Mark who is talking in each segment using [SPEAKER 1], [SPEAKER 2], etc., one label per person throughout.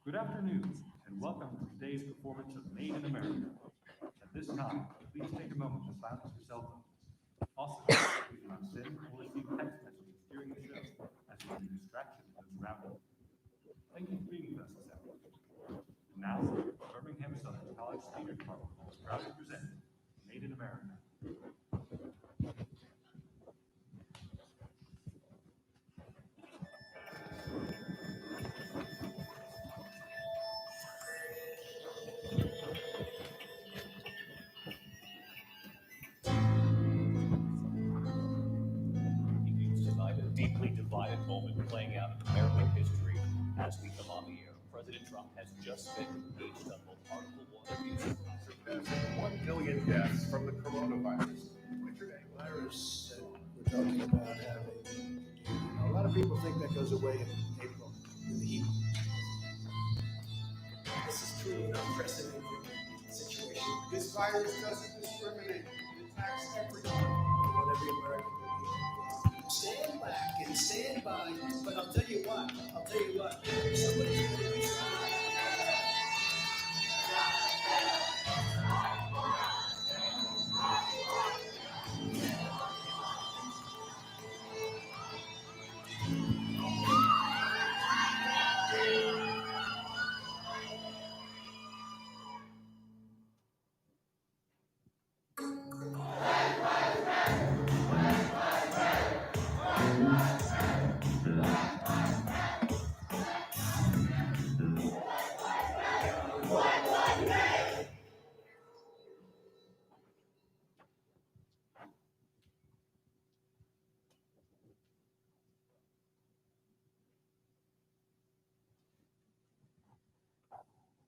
[SPEAKER 1] Good afternoon, and welcome to today's performance of Made in America. At this time, please take a moment to silence your cell phone. Also, please do not send or receive text messages during the show, as it can be distractions from those around you. Thank you for being with us this afternoon. Now, Birmingham-Southern College Theater Department proudly presents Made in America.
[SPEAKER 2] Deeply divided moment playing out in American history as we come on the air. President Trump has just been impeached on both Article 1 abuse.
[SPEAKER 3] Surpassing 1 billion deaths from the coronavirus.
[SPEAKER 4] Virus that we're talking about having, a lot of people think that goes away in April in the heat. This is truly an unprecedented situation.
[SPEAKER 3] This virus doesn't discriminate. It attacks everyone.
[SPEAKER 4] We want every American to be
[SPEAKER 5] stand back and stand by. But I'll tell you what, somebody's going to be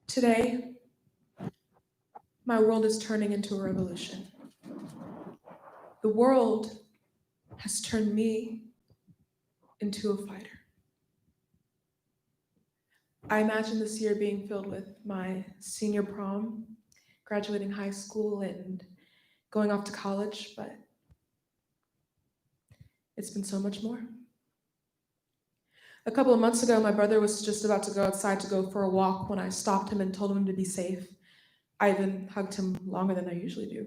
[SPEAKER 6] Today, my world is turning into a revolution. The world has turned me into a fighter. I imagine this year being filled with my senior prom, graduating high school, and going off to college, but it's been so much more. A couple of months ago, my brother was just about to go outside to go for a walk when I stopped him and told him to be safe. I even hugged him longer than I usually do.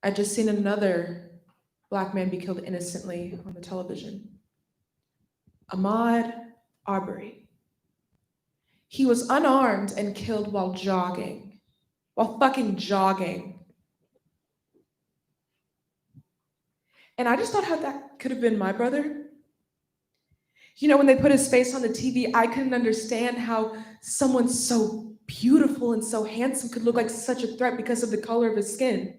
[SPEAKER 6] I'd just seen another Black man be killed innocently on the television. Ahmaud Arbery. He was unarmed and killed while fucking jogging. And I just thought how that could have been my brother. You know, when they put his face on the TV, I couldn't understand how someone so beautiful and so handsome could look like such a threat because of the color of his skin.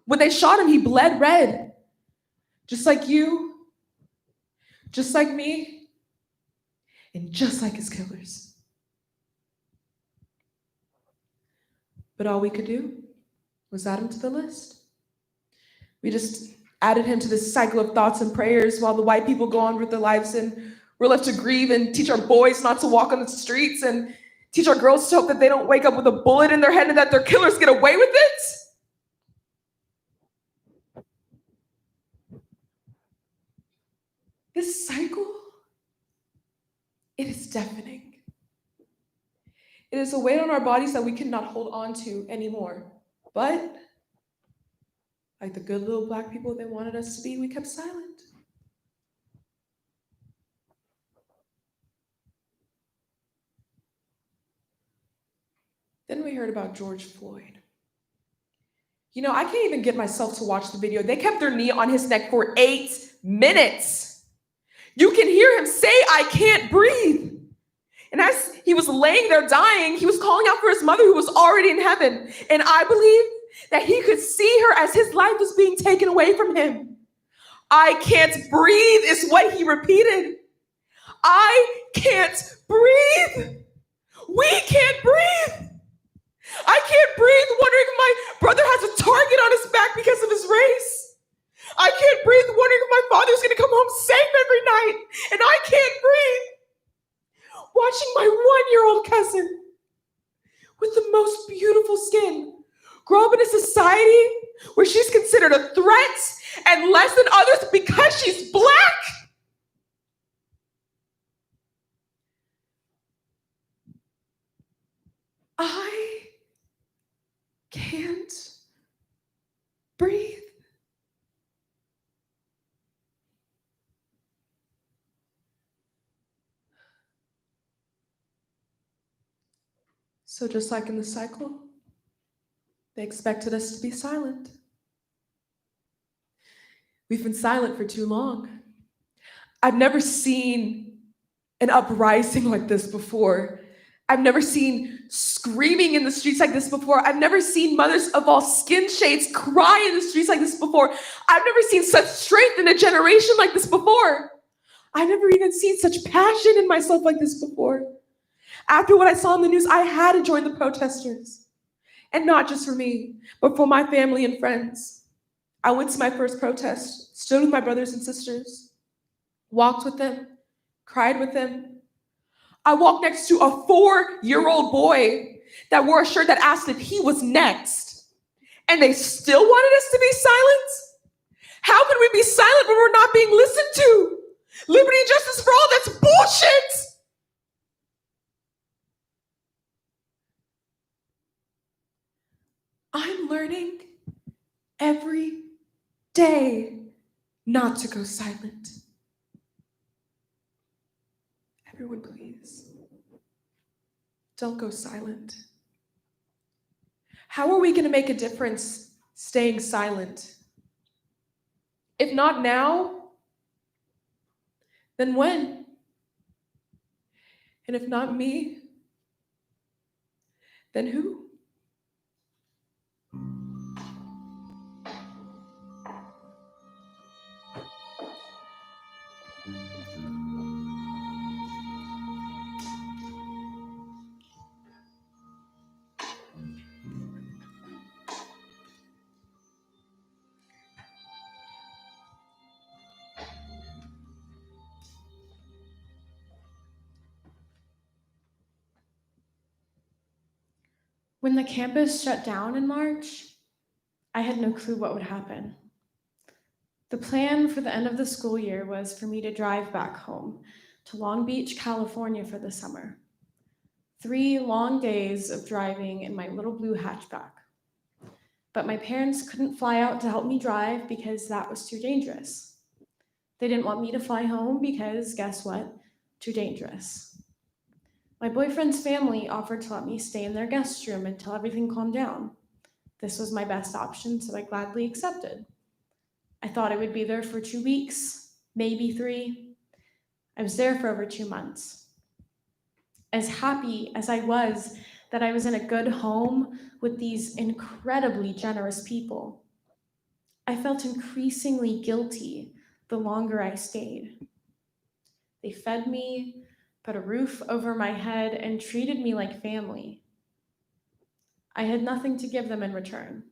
[SPEAKER 6] When they shot him, he bled red. Just like you, just like me, and just like his killers. But all we could do was add him to the list. We just added him to this cycle of thoughts and prayers while the white people go on with their lives, and we're left to grieve and teach our boys not to walk on the streets and teach our girls to hope that they don't wake up with a bullet in their head and that their killers get away with it. This cycle, it is deafening. It is a weight on our bodies that we cannot hold on to anymore. But like the good little Black people they wanted us to be, we kept silent. Then we heard about George Floyd. You know, I can't even get myself to watch the video. They kept their knee on his neck for 8 minutes. You can hear him say, "I can't breathe." And as he was laying there dying, he was calling out for his mother who was already in heaven. And I believe that he could see her as his life was being taken away from him. "I can't breathe" is what he repeated. I can't breathe. We can't breathe. I can't breathe wondering if my brother has a target on his back because of his race. I can't breathe wondering if my father's going to come home safe every night. And I can't breathe watching my 1-year-old cousin with the most beautiful skin grow up in a society where she's considered a threat and less than others because she's Black. So just like in the cycle, they expected us to be silent. We've been silent for too long. I've never seen an uprising like this before. I've never seen screaming in the streets like this before. I've never seen mothers of all skin shades cry in the streets like this before. I've never seen such strength in a generation like this before. I've never even seen such passion in myself like this before. After what I saw in the news, I had to join the protesters. And not just for me, but for my family and friends. I went to my first protest, stood with my brothers and sisters, walked with them, cried with them. I walked next to a 4-year-old boy that wore a shirt that asked if he was next. And they still wanted us to be silent? How can we be silent when we're not being listened to? Liberty and justice for all, that's bullshit! I'm learning every day not to go silent. Everyone, please, don't go silent. How are we going to make a difference staying silent? If not now, then when? And if not me, then who?
[SPEAKER 7] When the campus shut down in March, I had no clue what would happen. The plan for the end of the school year was for me to drive back home to Long Beach, California for the summer. 3 long days of driving in my little blue hatchback. But my parents couldn't fly out to help me drive because that was too dangerous. They didn't want me to fly home because, guess what? Too dangerous. My boyfriend's family offered to let me stay in their guest room until everything calmed down. This was my best option, so I gladly accepted. I thought I would be there for 2 weeks, maybe 3. I was there for over 2 months. As happy as I was that I was in a good home with these incredibly generous people, I felt increasingly guilty the longer I stayed. They fed me, put a roof over my head, and treated me like family. I had nothing to give them in return.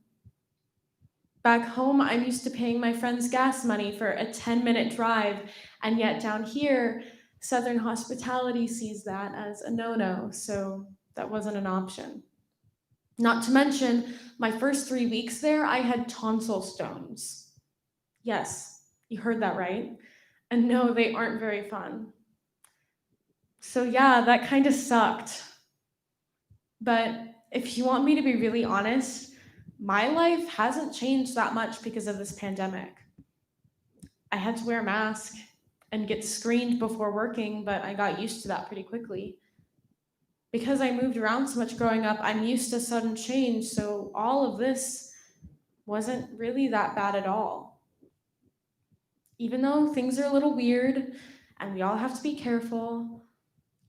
[SPEAKER 7] Back home, I'm used to paying my friends gas money for a 10-minute drive, and yet down here, Southern hospitality sees that as a no-no, so that wasn't an option. Not to mention, my first 3 weeks there, I had tonsil stones. Yes, you heard that right. And no, they aren't very fun. So yeah, that kind of sucked. But if you want me to be really honest, my life hasn't changed that much because of this pandemic. I had to wear a mask and get screened before working, but I got used to that pretty quickly. Because I moved around so much growing up, I'm used to sudden change, so all of this wasn't really that bad at all. Even though things are a little weird and we all have to be careful,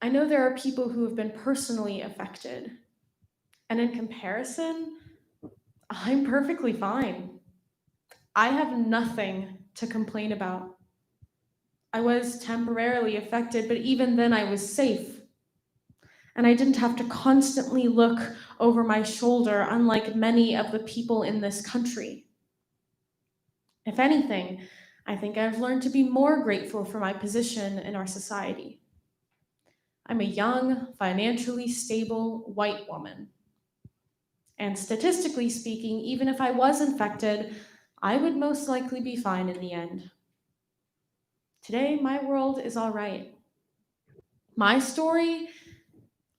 [SPEAKER 7] I know there are people who have been personally affected. And in comparison, I'm perfectly fine. I have nothing to complain about. I was temporarily affected, but even then I was safe. And I didn't have to constantly look over my shoulder, unlike many of the people in this country. If anything, I think I've learned to be more grateful for my position in our society. I'm a young, financially stable white woman. And statistically speaking, even if I was infected, I would most likely be fine in the end. Today, my world is all right. My story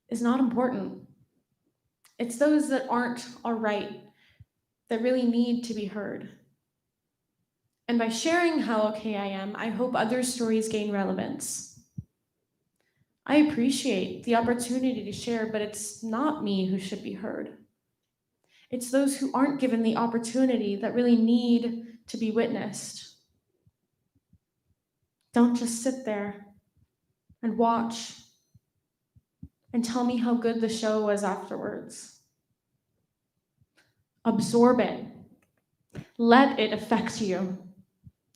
[SPEAKER 7] is not important. It's those that aren't all right that really need to be heard. And by sharing how okay I am, I hope other stories gain relevance. I appreciate the opportunity to share, but it's not me who should be heard. It's those who aren't given the opportunity that really need to be witnessed. Don't just sit there and watch and tell me how good the show was afterwards. Absorb it. Let it affect you.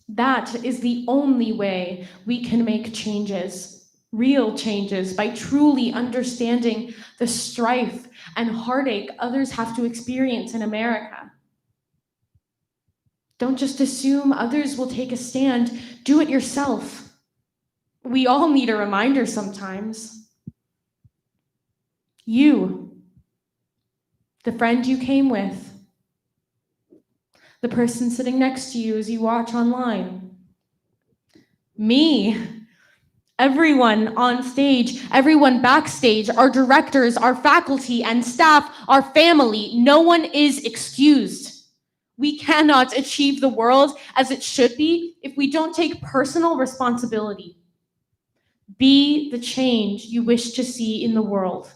[SPEAKER 7] That is the only way we can make changes, real changes, by truly understanding the strife and heartache others have to experience in America. Don't just assume others will take a stand. Do it yourself. We all need a reminder sometimes. You, the friend you came with, the person sitting next to you as you watch online, me, everyone on stage, everyone backstage, our directors, our faculty and staff, our family, no one is excused. We cannot achieve the world as it should be if we don't take personal responsibility. Be the change you wish to see in the world.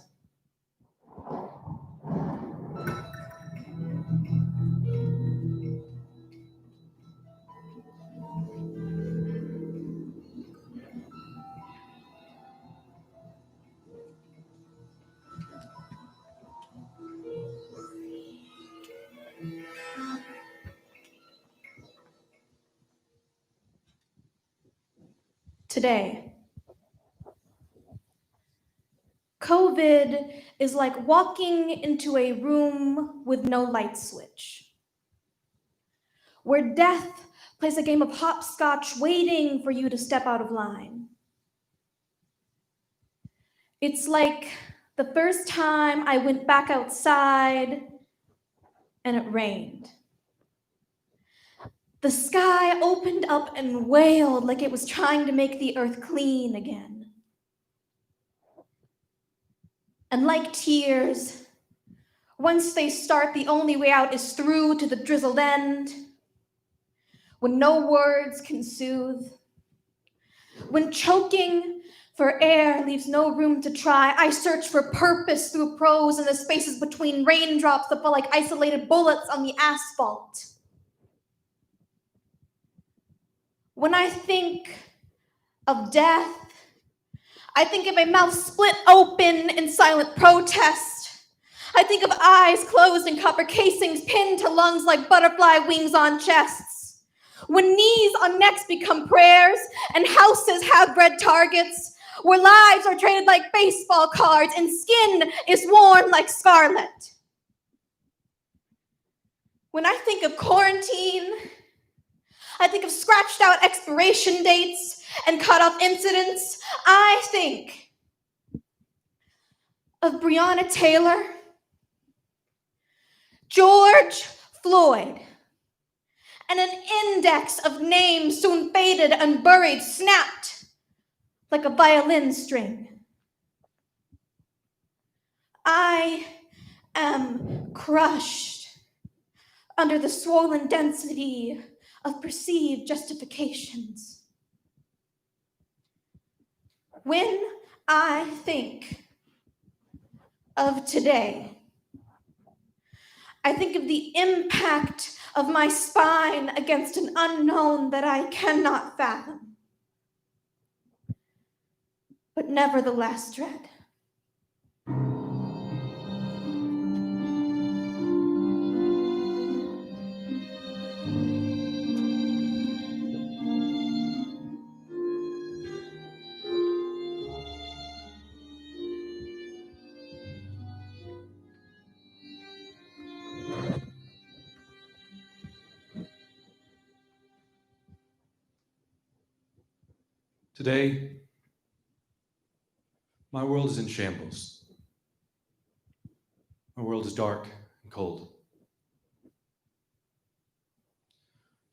[SPEAKER 8] Today, COVID is like walking into a room with no light switch, where death plays a game of hopscotch waiting for you to step out of line. It's like the first time I went back outside and it rained. The sky opened up and wailed like it was trying to make the earth clean again. And like tears, once they start, the only way out is through to the drizzled end. When no words can soothe, when choking for air leaves no room to try, I search for purpose through prose in the spaces between raindrops that feel like isolated bullets on the asphalt. When I think of death, I think of a mouth split open in silent protest. I think of eyes closed in copper casings pinned to lungs like butterfly wings on chests. When knees on necks become prayers and houses have red targets, where lives are traded like baseball cards and skin is worn like scarlet. When I think of quarantine, I think of scratched out expiration dates and cut off incidents. I think of Breonna Taylor, George Floyd, and an index of names soon faded and buried, snapped like a violin string. I am crushed under the swollen density of perceived justifications. When I think of today, I think of the impact of my spine against an unknown that I cannot fathom, but nevertheless dread.
[SPEAKER 1] Today, my world is in shambles. My world is dark and cold.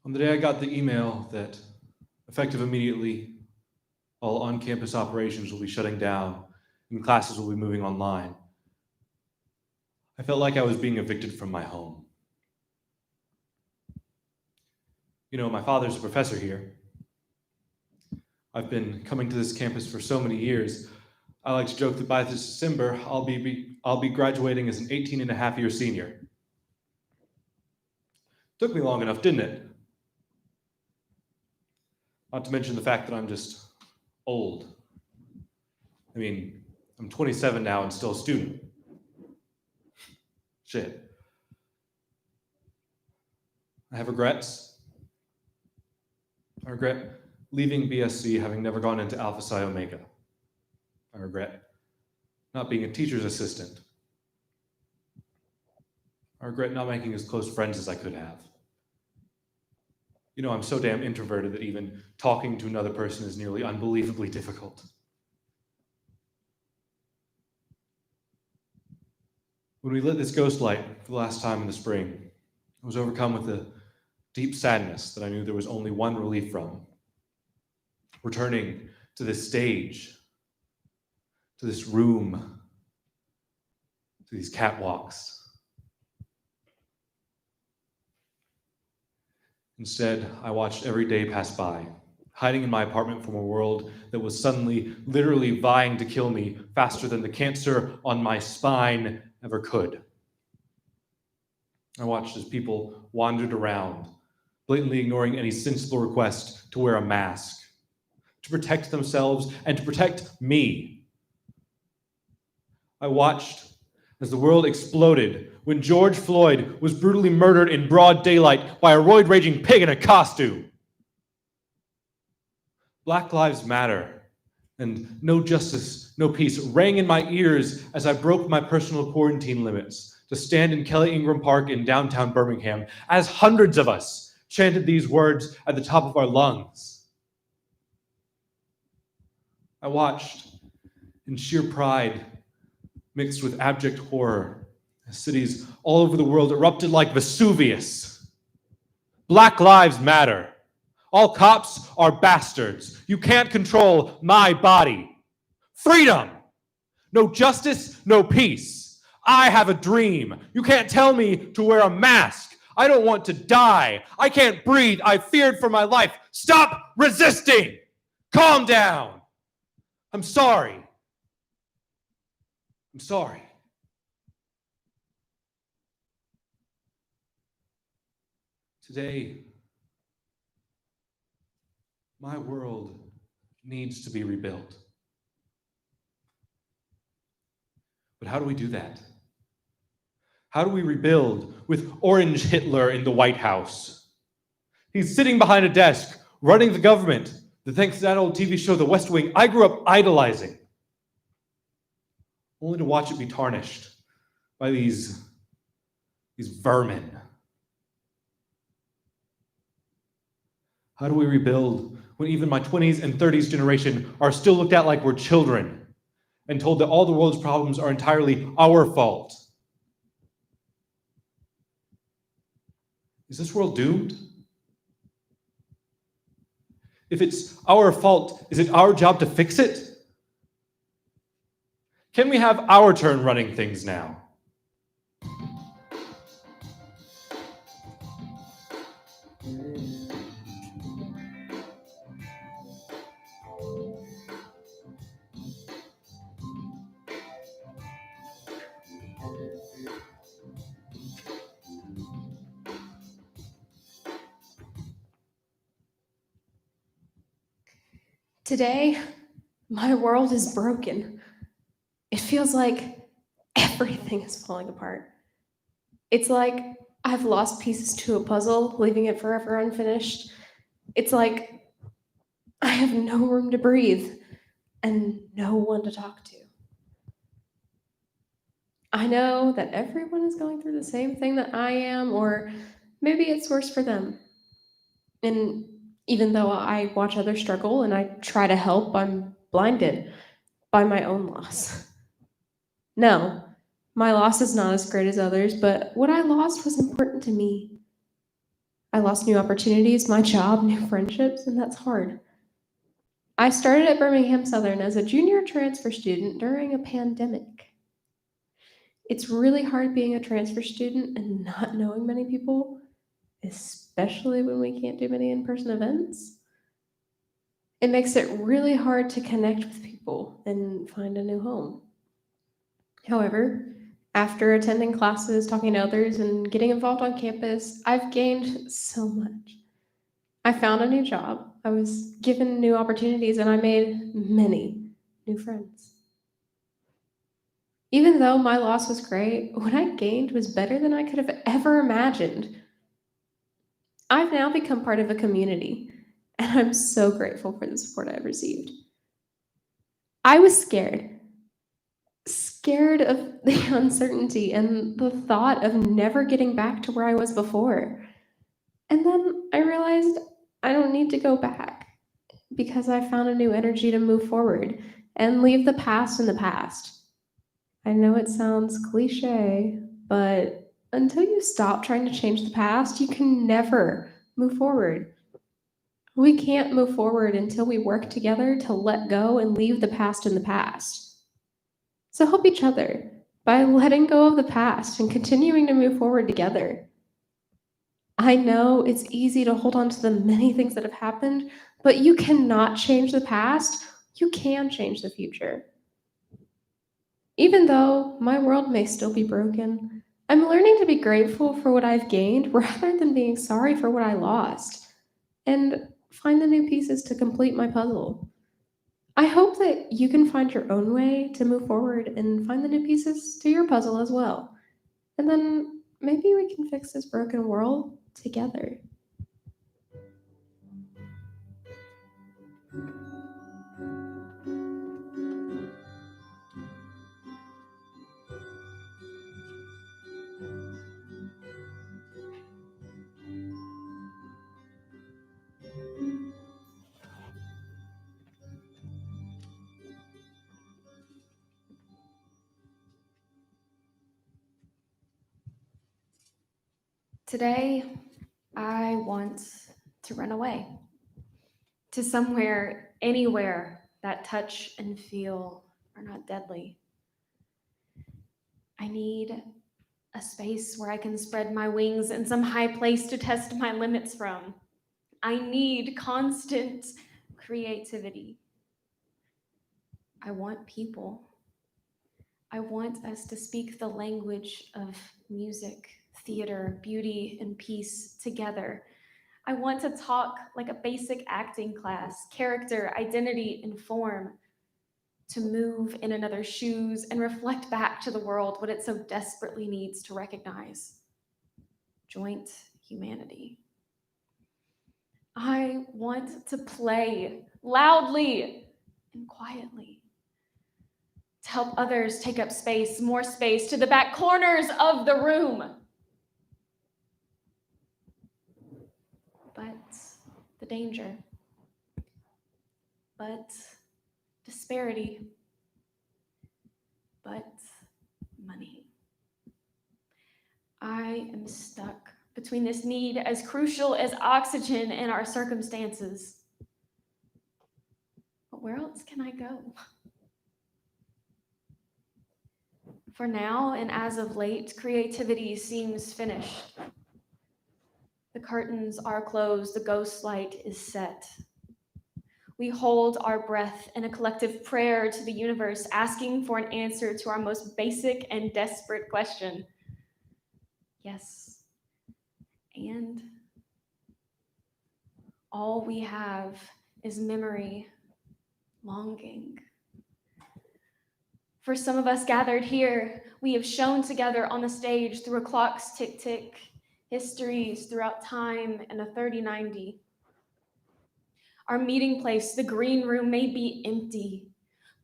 [SPEAKER 1] On the day I got the email that, effective immediately, all on-campus operations will be shutting down and classes will be moving online, I felt like I was being evicted from my home. You know, my father's a professor here. I've been coming to this campus for so many years, I like to joke that by this December, I'll be graduating as an 18-and-a-half-year senior. Took me long enough, didn't it? Not to mention the fact that I'm just old. I mean, I'm 27 now and still a student. Shit. I have regrets. I regret leaving BSc having never gone into Alpha Psi Omega. I regret not being a teacher's assistant. I regret not making as close friends as I could have. You know, I'm so damn introverted that even talking to another person is nearly unbelievably difficult. When we lit this ghost light for the last time in the spring, I was overcome with a deep sadness that I knew there was only one relief from. Returning to this stage, to this room, to these catwalks. Instead, I watched every day pass by, hiding in my apartment from a world that was suddenly literally vying to kill me faster than the cancer on my spine ever could. I watched as people wandered around, blatantly ignoring any sensible request to wear a mask, to protect themselves and to protect me. I watched as the world exploded when George Floyd was brutally murdered in broad daylight by a roid-raging pig in a costume. Black Lives Matter and no justice, no peace rang in my ears as I broke my personal quarantine limits to stand in Kelly Ingram Park in downtown Birmingham as hundreds of us chanted these words at the top of our lungs. I watched in sheer pride mixed with abject horror as cities all over the world erupted like Vesuvius. Black Lives Matter. All cops are bastards. You can't control my body. Freedom. No justice, no peace. I have a dream. You can't tell me to wear a mask. I don't want to die. I can't breathe. I feared for my life. Stop resisting. Calm down. I'm sorry. I'm sorry. Today, my world needs to be rebuilt. But how do we do that? How do we rebuild with Orange Hitler in the White House? He's sitting behind a desk, running the government that, thanks to that old TV show, The West Wing, I grew up idolizing, only to watch it be tarnished by these vermin. How do we rebuild when even my 20s and 30s generation are still looked at like we're children and told that all the world's problems are entirely our fault? Is this world doomed? If it's our fault, is it our job to fix it? Can we have our turn running things now?
[SPEAKER 7] Today, my world is broken. It feels like everything is falling apart. It's like I've lost pieces to a puzzle, leaving it forever unfinished. It's like I have no room to breathe and no one to talk to. I know that everyone is going through the same thing that I am, or maybe it's worse for them. And even though I watch others struggle and I try to help, I'm blinded by my own loss. No, my loss is not as great as others, but what I lost was important to me. I lost new opportunities, my job, new friendships, and that's hard. I started at Birmingham-Southern as a junior transfer student during a pandemic. It's really hard being a transfer student and not knowing many people, especially when we can't do many in-person events. It makes it really hard to connect with people and find a new home. However, after attending classes, talking to others, and getting involved on campus, I've gained so much. I found a new job, I was given new opportunities, and I made many new friends. Even though my loss was great, what I gained was better than I could have ever imagined. I've now become part of a community, and I'm so grateful for the support I've received. I was scared of the uncertainty and the thought of never getting back to where I was before. And then I realized I don't need to go back because I found a new energy to move forward and leave the past in the past. I know it sounds cliche, but until you stop trying to change the past, you can never move forward. We can't move forward until we work together to let go and leave the past in the past. So help each other by letting go of the past and continuing to move forward together. I know it's easy to hold on to the many things that have happened, but you cannot change the past. You can change the future. Even though my world may still be broken, I'm learning to be grateful for what I've gained rather than being sorry for what I lost, and find the new pieces to complete my puzzle. I hope that you can find your own way to move forward and find the new pieces to your puzzle as well. And then maybe we can fix this broken world together.
[SPEAKER 9] Today, I want to run away to somewhere, anywhere that touch and feel are not deadly. I need a space where I can spread my wings and some high place to test my limits from. I need constant creativity. I want people. I want us to speak the language of music, theater, beauty, and peace together. I want to talk like a basic acting class, character, identity, and form, to move in another's shoes and reflect back to the world what it so desperately needs to recognize: joint humanity. I want to play loudly and quietly, to help others take up space, more space, to the back corners of the room. But the danger, but disparity, but money. I am stuck between this need as crucial as oxygen in our circumstances. But where else can I go? For now, and as of late, creativity seems finished. The curtains are closed, the ghost light is set. We hold our breath in a collective prayer to the universe, asking for an answer to our most basic and desperate question. Yes. And all we have is memory, longing. For some of us gathered here, we have shown together on the stage through a clock's tick-tick, histories throughout time and a 30-90. Our meeting place, the green room, may be empty,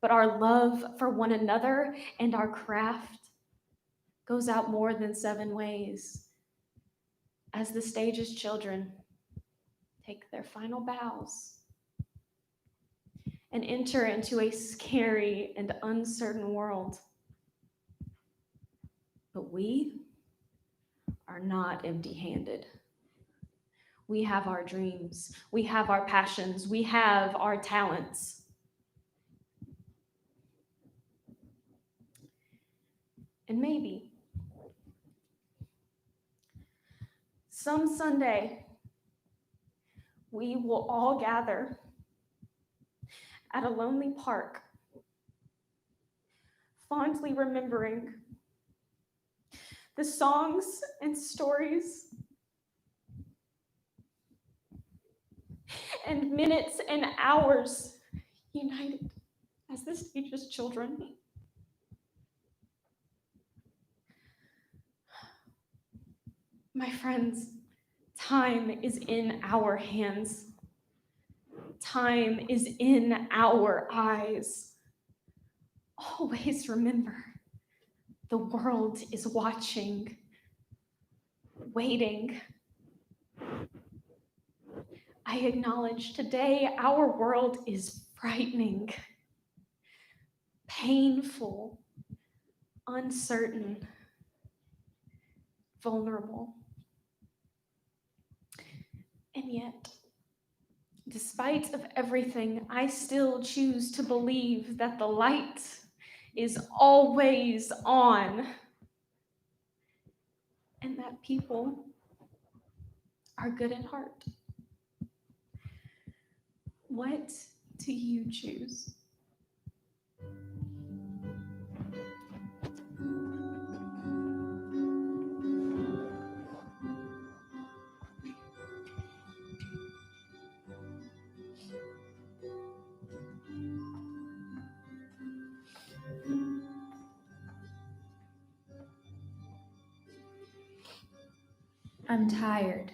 [SPEAKER 9] but our love for one another and our craft goes out more than 7 ways as the stage's children take their final bows and enter into a scary and uncertain world. But we are not empty-handed. We have our dreams, we have our passions, we have our talents. And maybe some Sunday, we will all gather at a lonely park, fondly remembering the songs and stories and minutes and hours united as this ages children. My friends, time is in our hands. Time is in our eyes. Always remember, the world is watching, waiting. I acknowledge today our world is frightening, painful, uncertain, vulnerable. And yet, despite of everything, I still choose to believe that the light is always on and that people are good at heart. What do you choose?
[SPEAKER 10] I'm tired.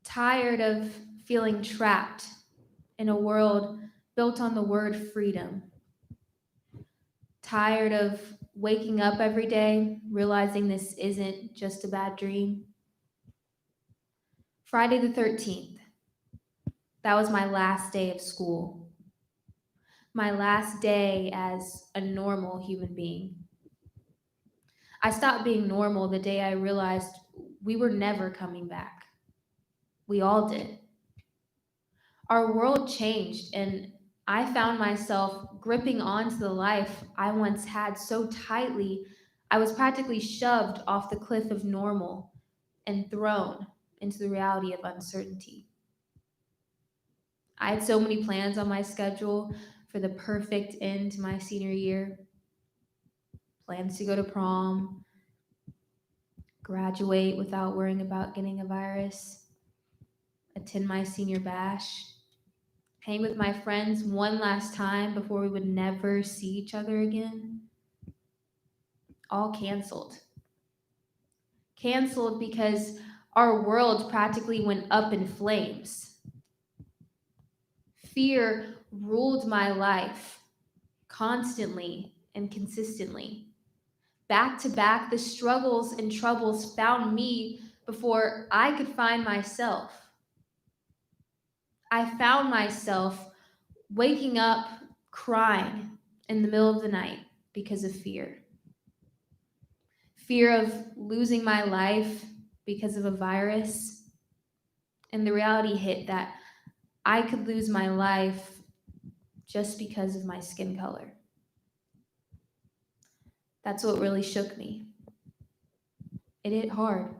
[SPEAKER 10] Tired of feeling trapped in a world built on the word freedom. Tired of waking up every day realizing this isn't just a bad dream. Friday the 13th, that was my last day of school. My last day as a normal human being. I stopped being normal the day I realized we were never coming back. We all did. Our world changed, and I found myself gripping onto the life I once had so tightly, I was practically shoved off the cliff of normal and thrown into the reality of uncertainty. I had so many plans on my schedule for the perfect end to my senior year. Plans to go to prom, graduate without worrying about getting a virus, attend my senior bash, hang with my friends one last time before we would never see each other again. All canceled. Canceled because our world practically went up in flames. Fear ruled my life constantly and consistently. Back to back, the struggles and troubles found me before I could find myself. I found myself waking up crying in the middle of the night because of fear. Fear of losing my life because of a virus. And the reality hit that I could lose my life just because of my skin color. That's what really shook me. It hit hard.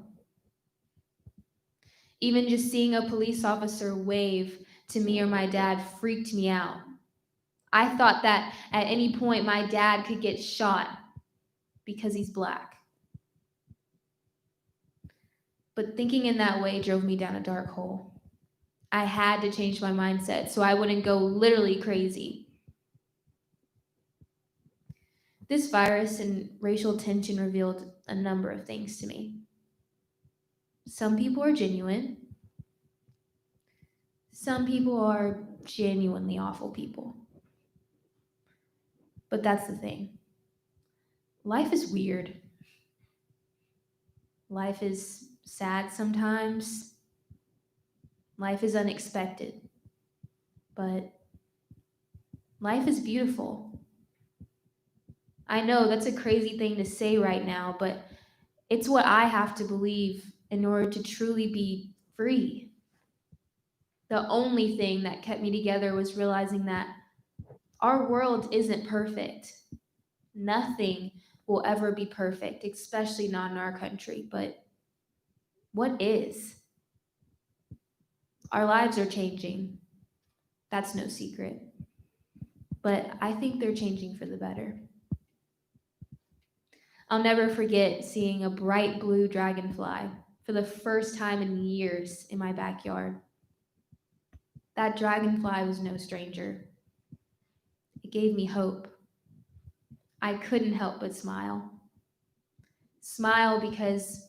[SPEAKER 10] Even just seeing a police officer wave to me or my dad freaked me out. I thought that at any point my dad could get shot because he's Black. But thinking in that way drove me down a dark hole. I had to change my mindset so I wouldn't go literally crazy. This virus and racial tension revealed a number of things to me. Some people are genuine. Some people are genuinely awful people. But that's the thing. Life is weird. Life is sad sometimes. Life is unexpected. But life is beautiful. I know that's a crazy thing to say right now, but it's what I have to believe in order to truly be free. The only thing that kept me together was realizing that our world isn't perfect. Nothing will ever be perfect, especially not in our country. But what is? Our lives are changing. That's no secret. But I think they're changing for the better. I'll never forget seeing a bright blue dragonfly for the first time in years in my backyard. That dragonfly was no stranger. It gave me hope. I couldn't help but smile. Smile because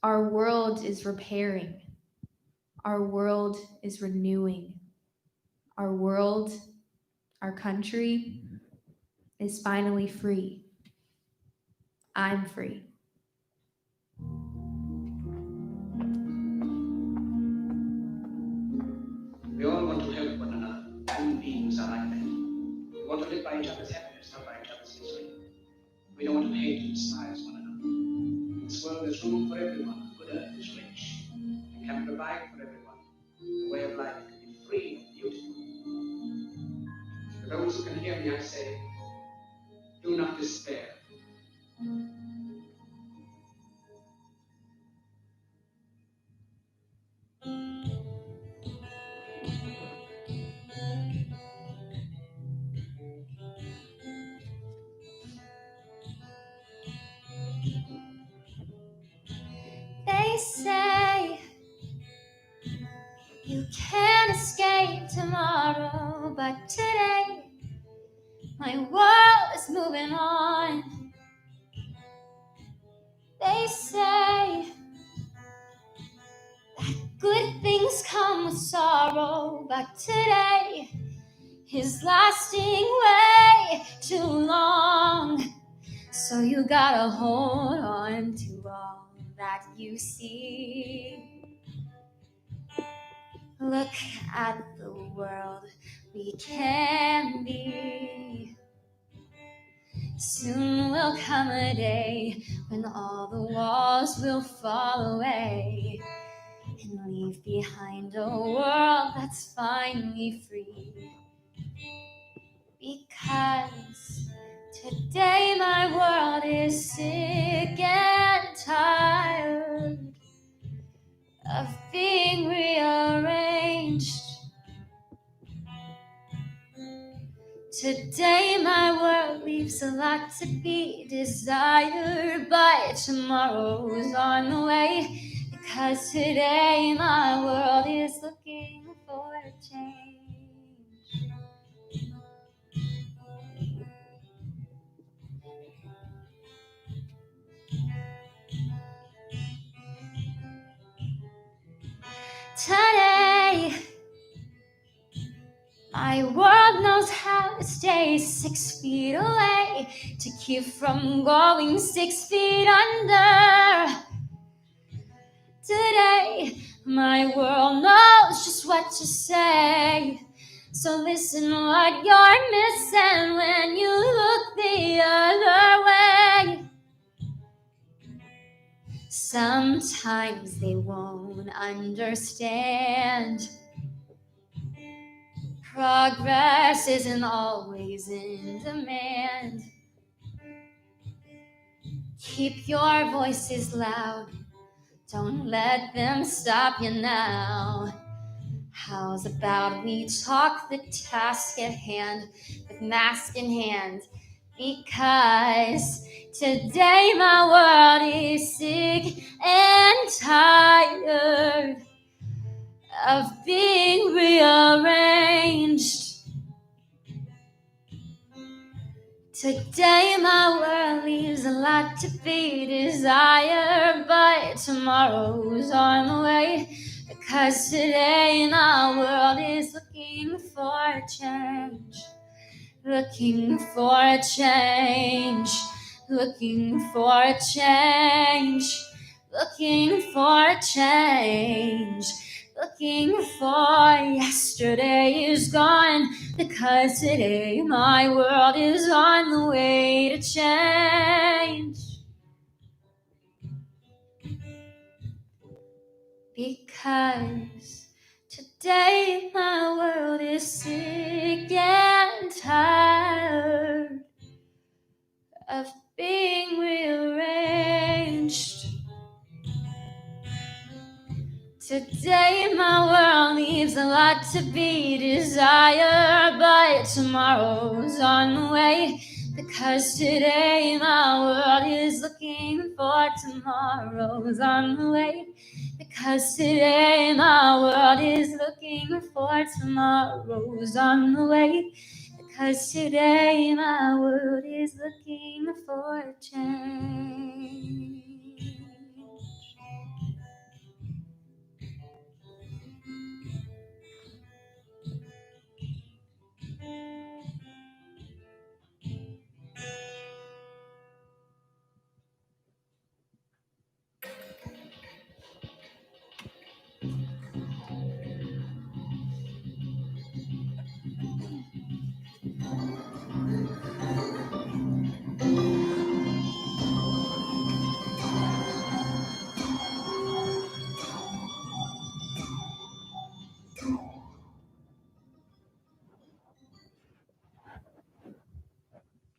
[SPEAKER 10] our world is repairing. Our world is renewing. Our world, our country, is finally free. I'm free.
[SPEAKER 5] We all want to help one another. Human beings are like that. We want to live by each other's happiness, not by each other's misery. We don't want to hate and despise one another. In this world, there's room for everyone. Good earth is rich and can provide for everyone. The way of life can be free and beautiful. For those who can hear me, I say, do not despair.
[SPEAKER 8] They say you can't escape tomorrow, but today my world is moving on. They say that good things come with sorrow, but today is lasting way too long. So you gotta hold on to all that you see. Look at the world we can be. Soon will come a day when all the walls will fall away and leave behind a world that's finally free. Because today my world is sick and tired of being rearranged. Today my world leaves a lot to be desired, but tomorrow's on the way. Because today my world is looking for a change. Today my world knows how to stay 6 feet away to keep from going 6 feet under. Today, my world knows just what to say. So listen what you're missing when you look the other way. Sometimes they won't understand. Progress isn't always in demand. Keep your voices loud. Don't let them stop you now. How's about we talk the task at hand with mask in hand? Because today my world is sick and tired of being rearranged. Today my world leaves a lot to be desired, but tomorrow's on the way. Because today my world is looking for a change. Looking for a change. Looking for a change. Looking for a change. Looking for yesterday is gone. Because today my world is on the way to change. Because today my world is sick and tired of being rearranged.
[SPEAKER 10] Today my world leaves a lot to be desired, but tomorrow's on the way. Because today my world is looking for tomorrow's on the way. Because today my world is looking for tomorrow's on the way. Because today my world is looking for change.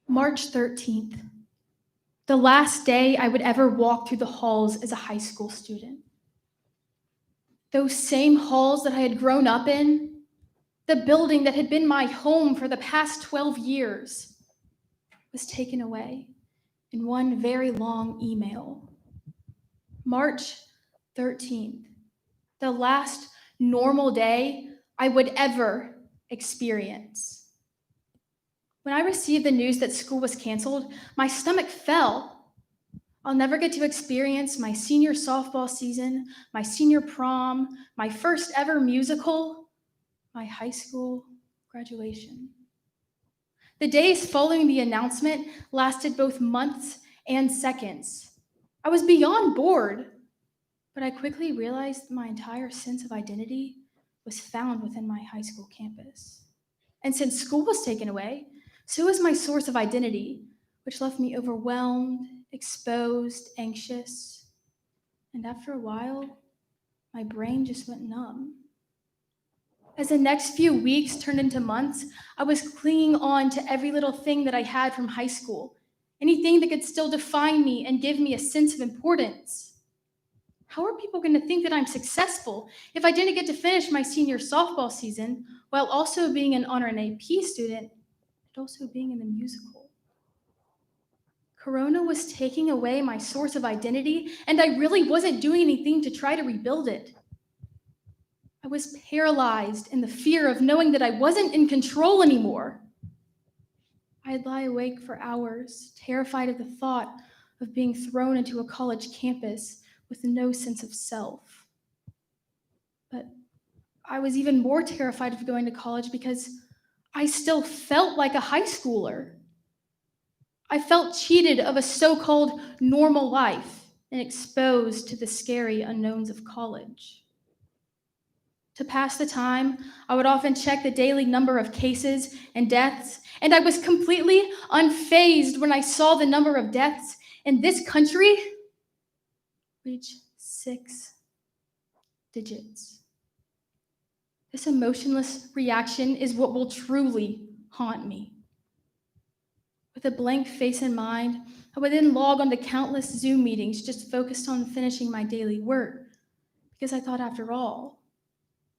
[SPEAKER 7] March 13th, the last day I would ever walk through the halls as a high school student. Those same halls that I had grown up in, the building that had been my home for the past 12 years, was taken away in one very long email. March 13th, the last normal day I would ever experience. When I received the news that school was canceled, my stomach fell. I'll never get to experience my senior softball season, my senior prom, my first ever musical, my high school graduation. The days following the announcement lasted both months and seconds. I was beyond bored, but I quickly realized my entire sense of identity was found within my high school campus. And since school was taken away, so was my source of identity, which left me overwhelmed, exposed, anxious. And after a while, my brain just went numb. As the next few weeks turned into months, I was clinging on to every little thing that I had from high school, anything that could still define me and give me a sense of importance. How are people going to think that I'm successful if I didn't get to finish my senior softball season while also being an honor and AP student and also being in the musical? Corona was taking away my source of identity, and I really wasn't doing anything to try to rebuild it. I was paralyzed in the fear of knowing that I wasn't in control anymore. I'd lie awake for hours, terrified of the thought of being thrown into a college campus with no sense of self. But I was even more terrified of going to college because I still felt like a high schooler. I felt cheated of a so-called normal life and exposed to the scary unknowns of college. To pass the time, I would often check the daily number of cases and deaths, and I was completely unfazed when I saw the number of deaths in this country reach 6 digits. This emotionless reaction is what will truly haunt me. With a blank face in mind, I would then log on to countless Zoom meetings just focused on finishing my daily work, because I thought, after all,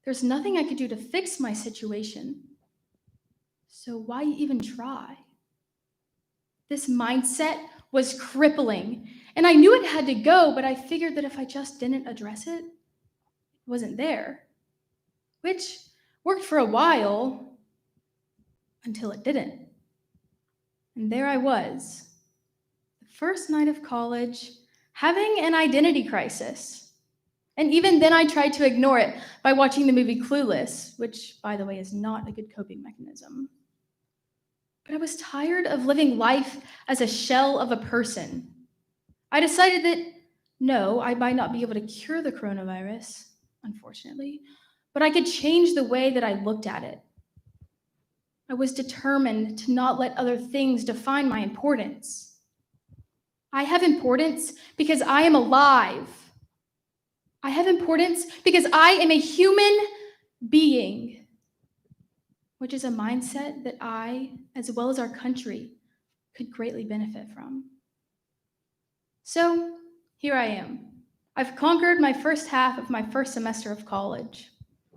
[SPEAKER 7] there's nothing I could do to fix my situation. So why even try? This mindset was crippling, and I knew it had to go, but I figured that if I just didn't address it, it wasn't there, which worked for a while until it didn't. And there I was, the first night of college, having an identity crisis. And even then I tried to ignore it by watching the movie Clueless, which, by the way, is not a good coping mechanism. But I was tired of living life as a shell of a person. I decided that, no, I might not be able to cure the coronavirus, unfortunately, but I could change the way that I looked at it. I was determined to not let other things define my importance. I have importance because I am alive. I have importance because I am a human being, which is a mindset that I, as well as our country, could greatly benefit from. So here I am, I've conquered my first half of my first semester of college.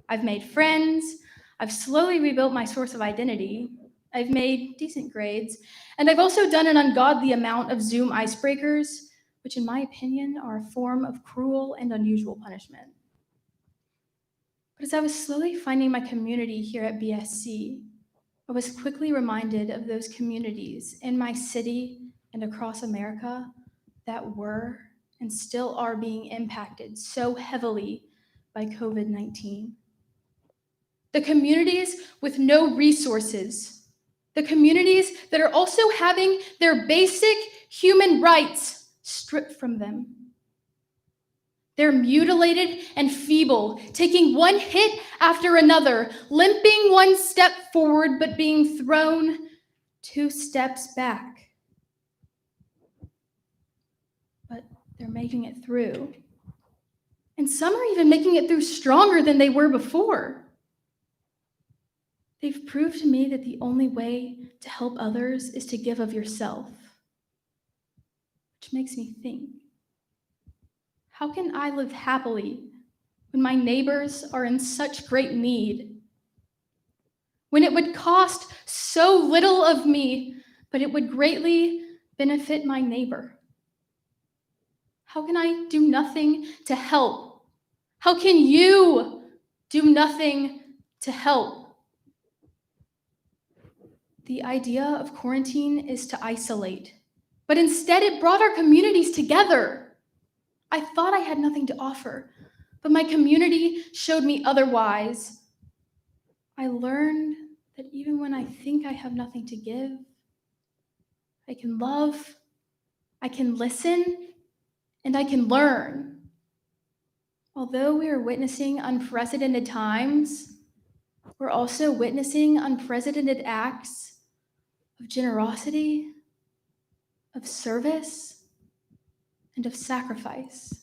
[SPEAKER 7] I've made friends. I've slowly rebuilt my source of identity. I've made decent grades. And I've also done an ungodly amount of Zoom icebreakers, which in my opinion are a form of cruel and unusual punishment. But as I was slowly finding my community here at BSC, I was quickly reminded of those communities in my city and across America that were and still are being impacted so heavily by COVID-19. The communities with no resources, the communities that are also having their basic human rights stripped from them. They're mutilated and feeble, taking one hit after another, limping one step forward, but being thrown 2 steps back. But they're making it through. And some are even making it through stronger than they were before. They've proved to me that the only way to help others is to give of yourself. Which makes me think, how can I live happily when my neighbors are in such great need? When it would cost so little of me, but it would greatly benefit my neighbor? How can I do nothing to help? How can you do nothing to help? The idea of quarantine is to isolate, but instead it brought our communities together. I thought I had nothing to offer, but my community showed me otherwise. I learned that even when I think I have nothing to give, I can love, I can listen, and I can learn. Although we are witnessing unprecedented times, we're also witnessing unprecedented acts of generosity, of service, and of sacrifice.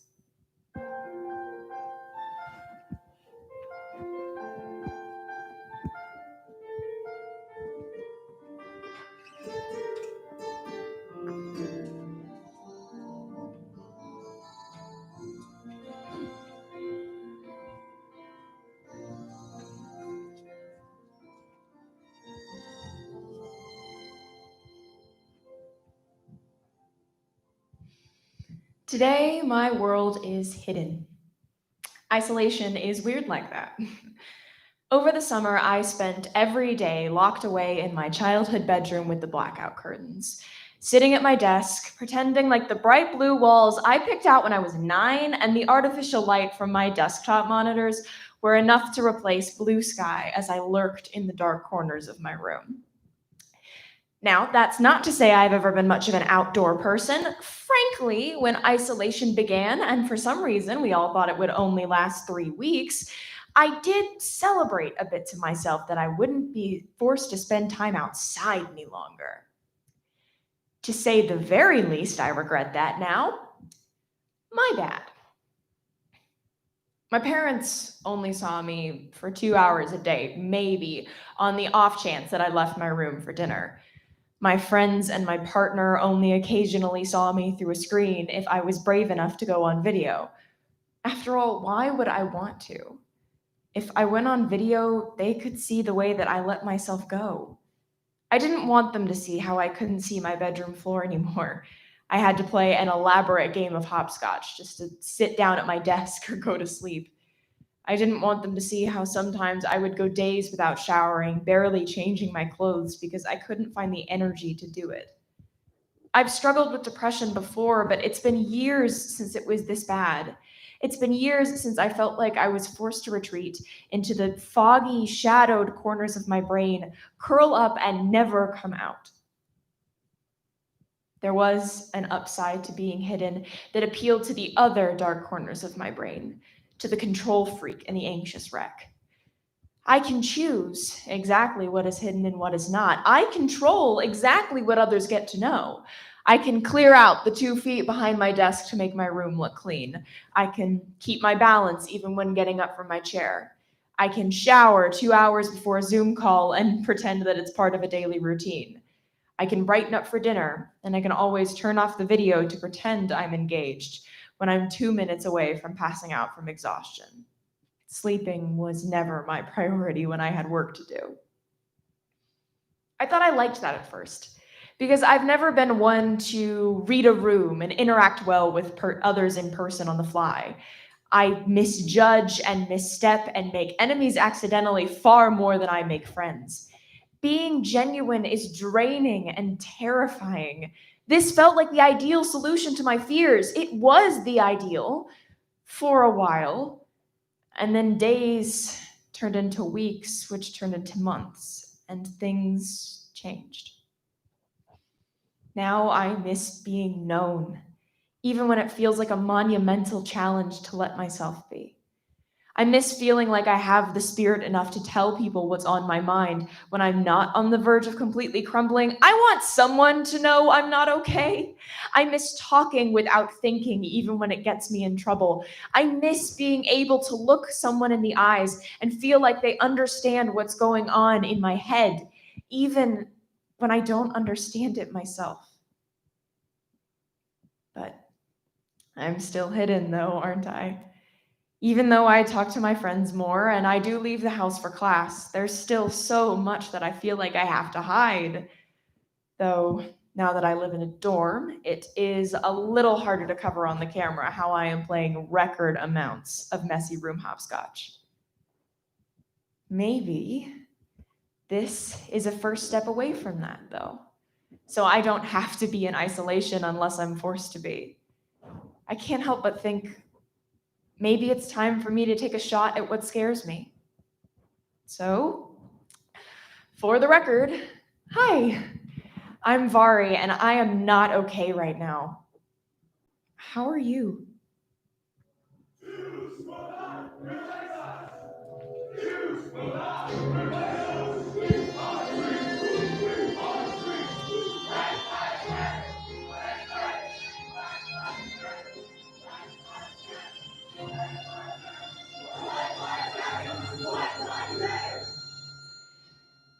[SPEAKER 6] Today, my world is hidden. Isolation is weird like that. Over the summer, I spent every day locked away in my childhood bedroom with the blackout curtains, sitting at my desk, pretending like the bright blue walls I picked out when I was 9 and the artificial light from my desktop monitors were enough to replace blue sky as I lurked in the dark corners of my room. Now, that's not to say I've ever been much of an outdoor person. Frankly, when isolation began, and for some reason we all thought it would only last 3 weeks, I did celebrate a bit to myself that I wouldn't be forced to spend time outside any longer. To say the very least, I regret that now. My bad. My parents only saw me for 2 hours a day, maybe, on the off chance that I left my room for dinner. My friends and my partner only occasionally saw me through a screen if I was brave enough to go on video. After all, why would I want to? If I went on video, they could see the way that I let myself go. I didn't want them to see how I couldn't see my bedroom floor anymore. I had to play an elaborate game of hopscotch just to sit down at my desk or go to sleep. I didn't want them to see how sometimes I would go days without showering, barely changing my clothes because I couldn't find the energy to do it. I've struggled with depression before, but it's been years since it was this bad. It's been years since I felt like I was forced to retreat into the foggy, shadowed corners of my brain, curl up and never come out. There was an upside to being hidden that appealed to the other dark corners of my brain, to the control freak and the anxious wreck. I can choose exactly what is hidden and what is not. I control exactly what others get to know. I can clear out the 2 feet behind my desk to make my room look clean. I can keep my balance even when getting up from my chair. I can shower 2 hours before a Zoom call and pretend that it's part of a daily routine. I can brighten up for dinner, and I can always turn off the video to pretend I'm engaged when I'm 2 minutes away from passing out from exhaustion. Sleeping was never my priority when I had work to do. I thought I liked that at first, because I've never been one to read a room and interact well with others in person on the fly. I misjudge and misstep and make enemies accidentally far more than I make friends. Being genuine is draining and terrifying. This felt like the ideal solution to my fears. It was the ideal for a while, and then days turned into weeks, which turned into months, and things changed. Now I miss being known, even when it feels like a monumental challenge to let myself be. I miss feeling like I have the spirit enough to tell people what's on my mind when I'm not on the verge of completely crumbling. I want someone to know I'm not okay. I miss talking without thinking, even when it gets me in trouble. I miss being able to look someone in the eyes and feel like they understand what's going on in my head, even when I don't understand it myself. But I'm still hidden, though, aren't I? Even though I talk to my friends more and I do leave the house for class, there's still so much that I feel like I have to hide. Though, now that I live in a dorm, it is a little harder to cover on the camera how I am playing record amounts of messy room hopscotch. Maybe this is a first step away from that, though. So I don't have to be in isolation unless I'm forced to be. I can't help but think, maybe it's time for me to take a shot at what scares me. So, for the record, hi, I'm Vari, and I am not okay right now. How are you?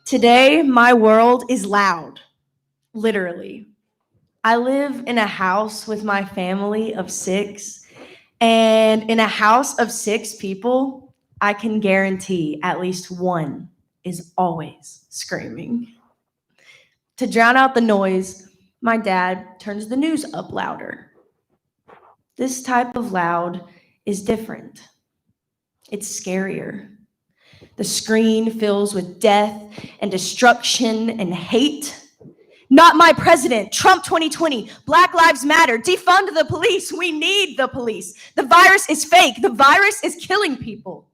[SPEAKER 11] Today, my world is loud, literally. I live in a house with my family of 6, and in a house of 6 people, I can guarantee at least one is always screaming. To drown out the noise, my dad turns the news up louder. This type of loud is different. It's scarier. The screen fills with death and destruction and hate. Not my president, Trump 2020, Black Lives Matter, defund the police, we need the police. The virus is fake, the virus is killing people.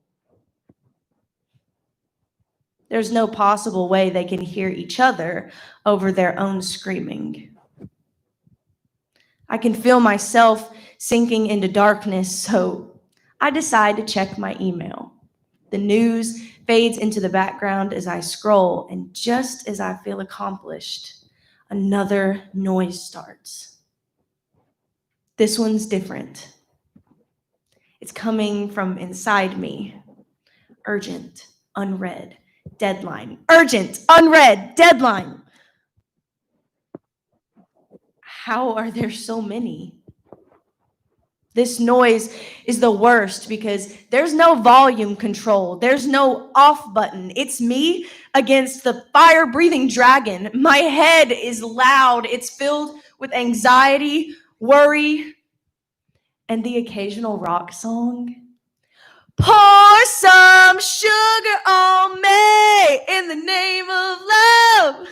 [SPEAKER 11] There's no possible way they can hear each other over their own screaming. I can feel myself sinking into darkness, so I decide to check my email. The news fades into the background as I scroll, and just as I feel accomplished, another noise starts. This one's different. It's coming from inside me. Urgent, unread, deadline. Urgent, unread, deadline. How are there so many? This noise is the worst because there's no volume control. There's no off button. It's me against the fire-breathing dragon. My head is loud. It's filled with anxiety, worry, and the occasional rock song. Pour some sugar on me in the name of love.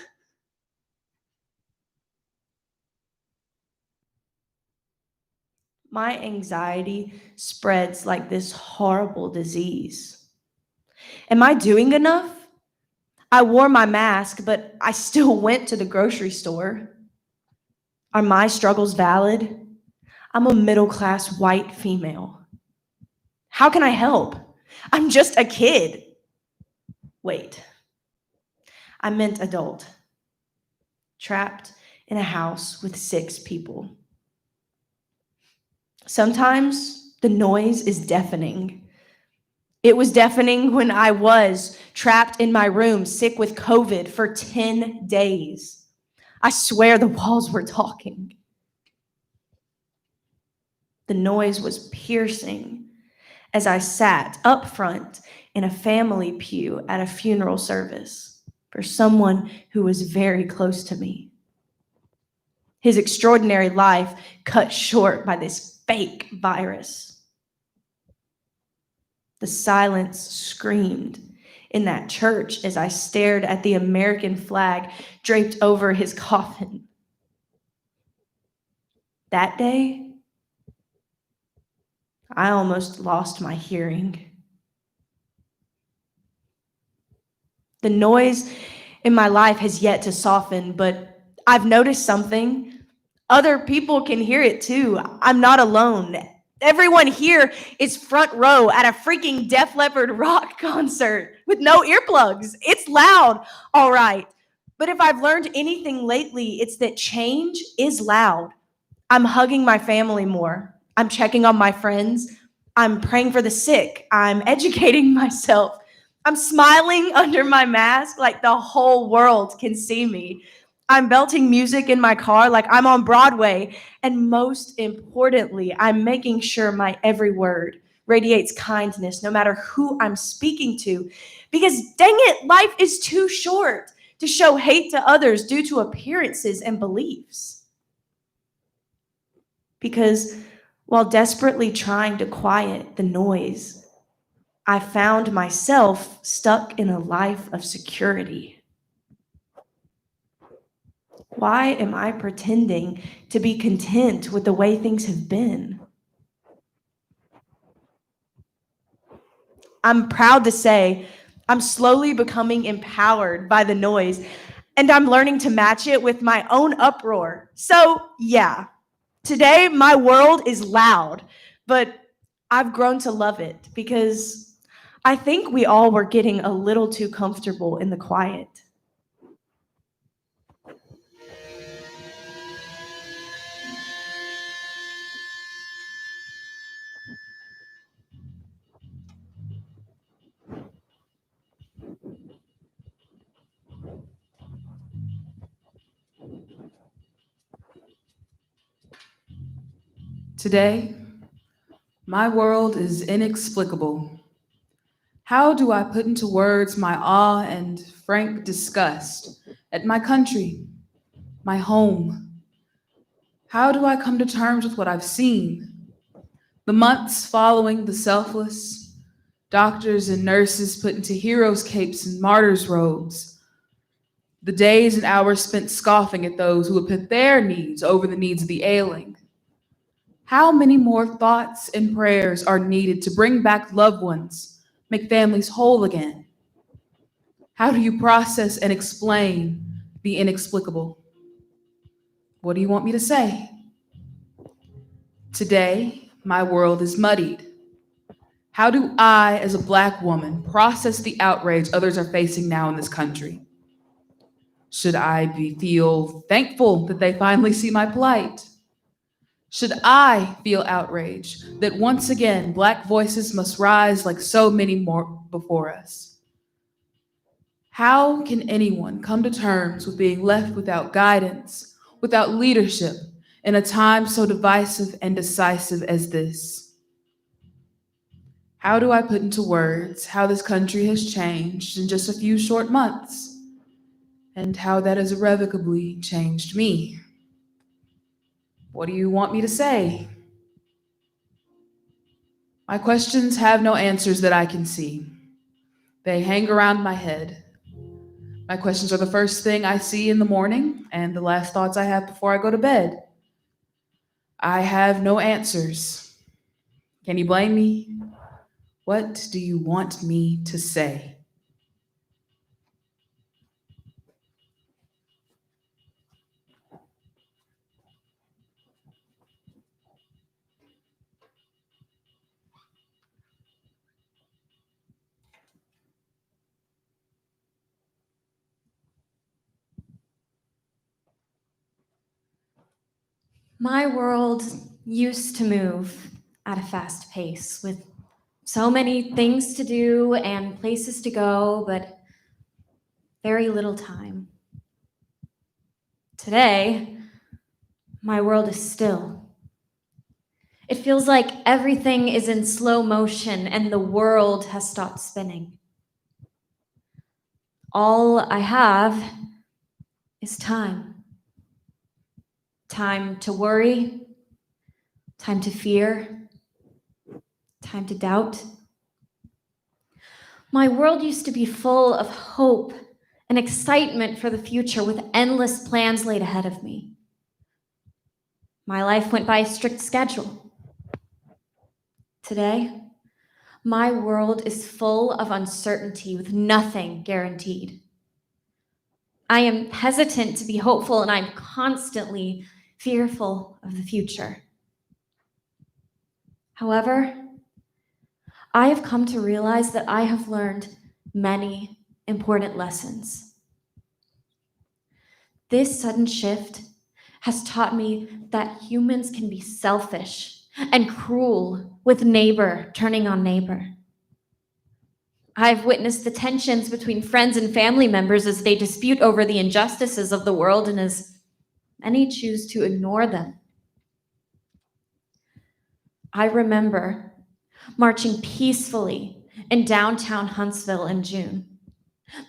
[SPEAKER 11] My anxiety spreads like this horrible disease. Am I doing enough? I wore my mask, but I still went to the grocery store. Are my struggles valid? I'm a middle-class white female. How can I help? I'm just a kid. Wait, I meant adult. Trapped in a house with 6 people. Sometimes the noise is deafening. It was deafening when I was trapped in my room, sick with COVID for 10 days. I swear the walls were talking. The noise was piercing as I sat up front in a family pew at a funeral service for someone who was very close to me. His extraordinary life cut short by this fake virus. The silence screamed in that church as I stared at the American flag draped over his coffin. That day, I almost lost my hearing. The noise in my life has yet to soften, but I've noticed something. Other people can hear it too. I'm not alone. Everyone here is front row at a freaking Def Leppard rock concert with no earplugs. It's loud, all right. But if I've learned anything lately, it's that change is loud. I'm hugging my family more. I'm checking on my friends. I'm praying for the sick. I'm educating myself. I'm smiling under my mask like the whole world can see me. I'm belting music in my car like I'm on Broadway. And most importantly, I'm making sure my every word radiates kindness no matter who I'm speaking to. Because dang it, life is too short to show hate to others due to appearances and beliefs. Because while desperately trying to quiet the noise, I found myself stuck in a life of security. Why am I pretending to be content with the way things have been? I'm proud to say I'm slowly becoming empowered by the noise, and I'm learning to match it with my own uproar. So, yeah, today my world is loud, but I've grown to love it because I think we all were getting a little too comfortable in the quiet.
[SPEAKER 6] Today, my world is inexplicable. How do I put into words my awe and frank disgust at my country, my home? How do I come to terms with what I've seen? The months following the selfless, doctors and nurses put into heroes' capes and martyrs' robes. The days and hours spent scoffing at those who would put their needs over the needs of the ailing. How many more thoughts and prayers are needed to bring back loved ones, make families whole again? How do you process and explain the inexplicable? What do you want me to say? Today, my world is muddied. How do I, as a Black woman, process the outrage others are facing now in this country? Should I feel thankful that they finally see my plight? Should I feel outraged that once again Black voices must rise like so many more before us? How can anyone come to terms with being left without guidance, without leadership, in a time so divisive and decisive as this? How do I put into words how this country has changed in just a few short months, and how that has irrevocably changed me? What do you want me to say? My questions have no answers that I can see. They hang around my head. My questions are the first thing I see in the morning and the last thoughts I have before I go to bed. I have no answers. Can you blame me? What do you want me to say?
[SPEAKER 9] My world used to move at a fast pace with so many things to do and places to go, but very little time. Today, my world is still. It feels like everything is in slow motion and the world has stopped spinning. All I have is time. Time to worry, time to fear, time to doubt. My world used to be full of hope and excitement for the future with endless plans laid ahead of me. My life went by a strict schedule. Today, my world is full of uncertainty with nothing guaranteed. I am hesitant to be hopeful and I'm constantly fearful of the future. However, I have come to realize that I have learned many important lessons. This sudden shift has taught me that humans can be selfish and cruel with neighbor turning on neighbor. I've witnessed the tensions between friends and family members as they dispute over the injustices of the world and as many choose to ignore them. I remember marching peacefully in downtown Huntsville in June.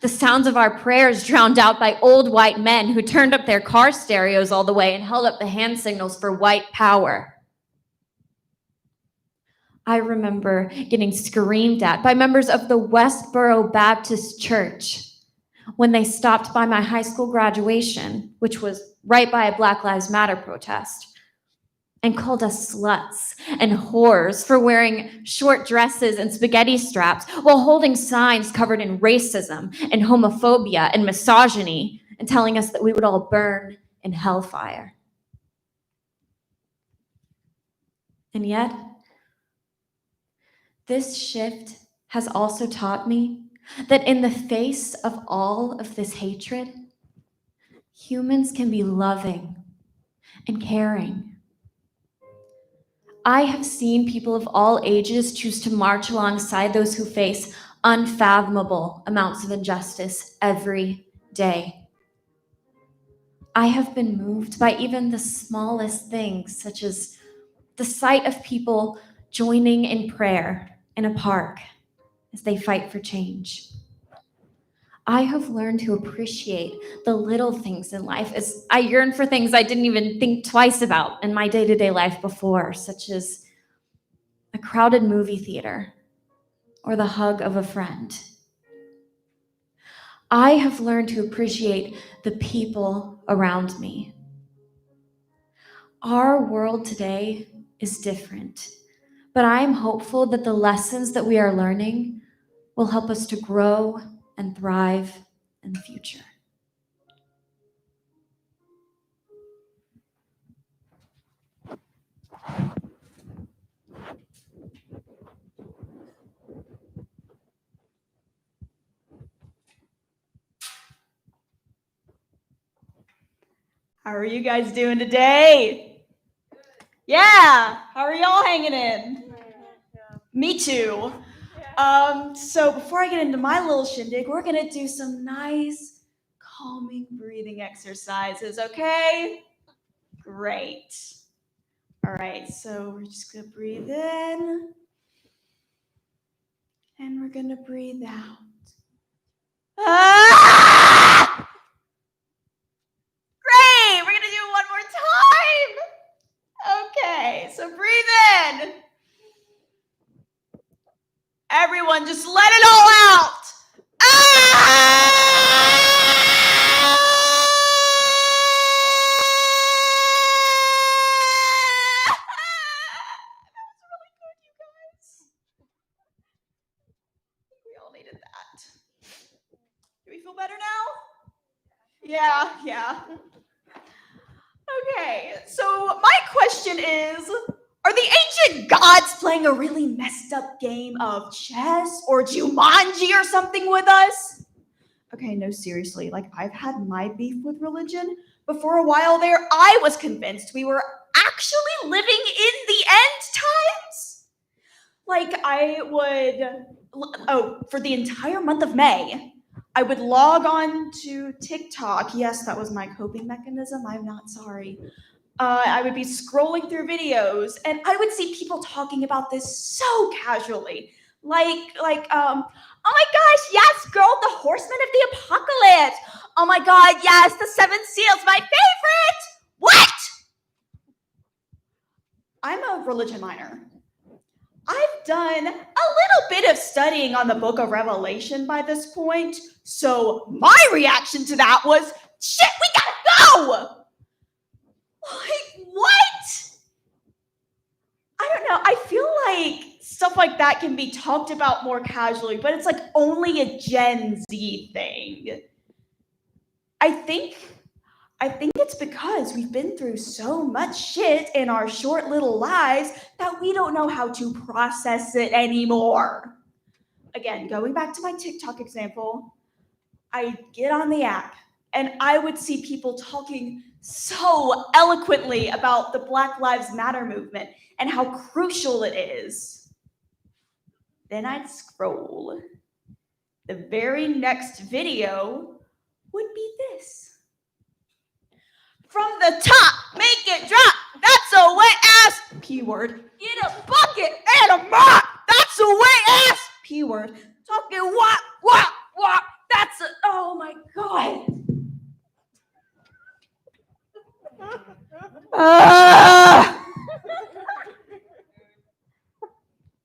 [SPEAKER 9] The sounds of our prayers drowned out by old white men who turned up their car stereos all the way and held up the hand signals for white power. I remember getting screamed at by members of the Westboro Baptist Church when they stopped by my high school graduation, which was right by a Black Lives Matter protest, and called us sluts and whores for wearing short dresses and spaghetti straps while holding signs covered in racism and homophobia and misogyny and telling us that we would all burn in hellfire. And yet, this shift has also taught me that in the face of all of this hatred, humans can be loving and caring. I have seen people of all ages choose to march alongside those who face unfathomable amounts of injustice every day. I have been moved by even the smallest things, such as the sight of people joining in prayer in a park as they fight for change. I have learned to appreciate the little things in life as I yearn for things I didn't even think twice about in my day-to-day life before, such as a crowded movie theater or the hug of a friend. I have learned to appreciate the people around me. Our world today is different, but I am hopeful that the lessons that we are learning will help us to grow and thrive in the future.
[SPEAKER 12] How are you guys doing today? Yeah, how are y'all hanging in? Me too. So before I get into my little shindig, we're gonna do some nice, calming breathing exercises, okay? Great. All right, so we're just gonna breathe in, and we're gonna breathe out. Ah! Great, we're gonna do it one more time. Okay, so breathe in. Everyone, just let it all out. Ah! That was really good, you guys. I think we all needed that. Do we feel better now? Yeah. Okay, so my question is, are the ancient gods playing a really messed up game of chess or Jumanji or something with us? Okay, no, seriously, like I've had my beef with religion, but for a while there, I was convinced we were actually living in the end times. Like for the entire month of May, I would log on to TikTok. Yes, that was my coping mechanism. I'm not sorry. I would be scrolling through videos, and I would see people talking about this so casually. Oh my gosh, yes, girl, the Horsemen of the Apocalypse. Oh my God, yes, the Seven Seals, my favorite. What? I'm a religion minor. I've done a little bit of studying on the book of Revelation by this point, so my reaction to that was, shit, we gotta go! Like, what? I don't know. I feel like stuff like that can be talked about more casually, but it's like only a Gen Z thing. I think it's because we've been through so much shit in our short little lives that we don't know how to process it anymore. Again, going back to my TikTok example, I get on the app and I would see people talking so eloquently about the Black Lives Matter movement and how crucial it is. Then I'd scroll. The very next video would be this. From the top, make it drop. That's a wet ass P word. Get a bucket and a mop. That's a wet ass P word. Talking wop. That's a, oh my God.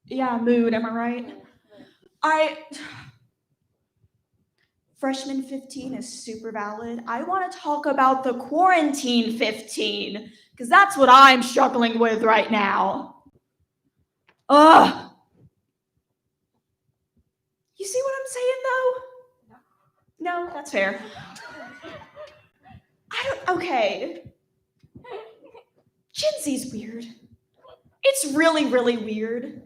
[SPEAKER 12] Yeah, mood, am I right? Freshman 15 is super valid. I want to talk about the quarantine 15, because that's what I'm struggling with right now. Ugh. You see what I'm saying, though? No, that's fair. Okay. Gen Z's weird. It's really, really weird.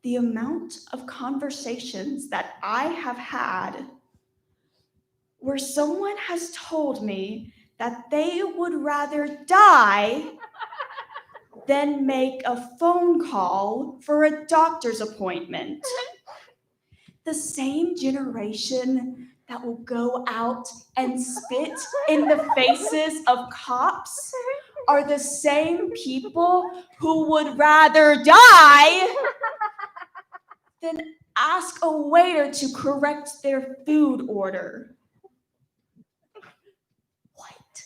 [SPEAKER 12] The amount of conversations that I have had where someone has told me that they would rather die than make a phone call for a doctor's appointment. The same generation that will go out and spit in the faces of cops are the same people who would rather die than ask a waiter to correct their food order. What?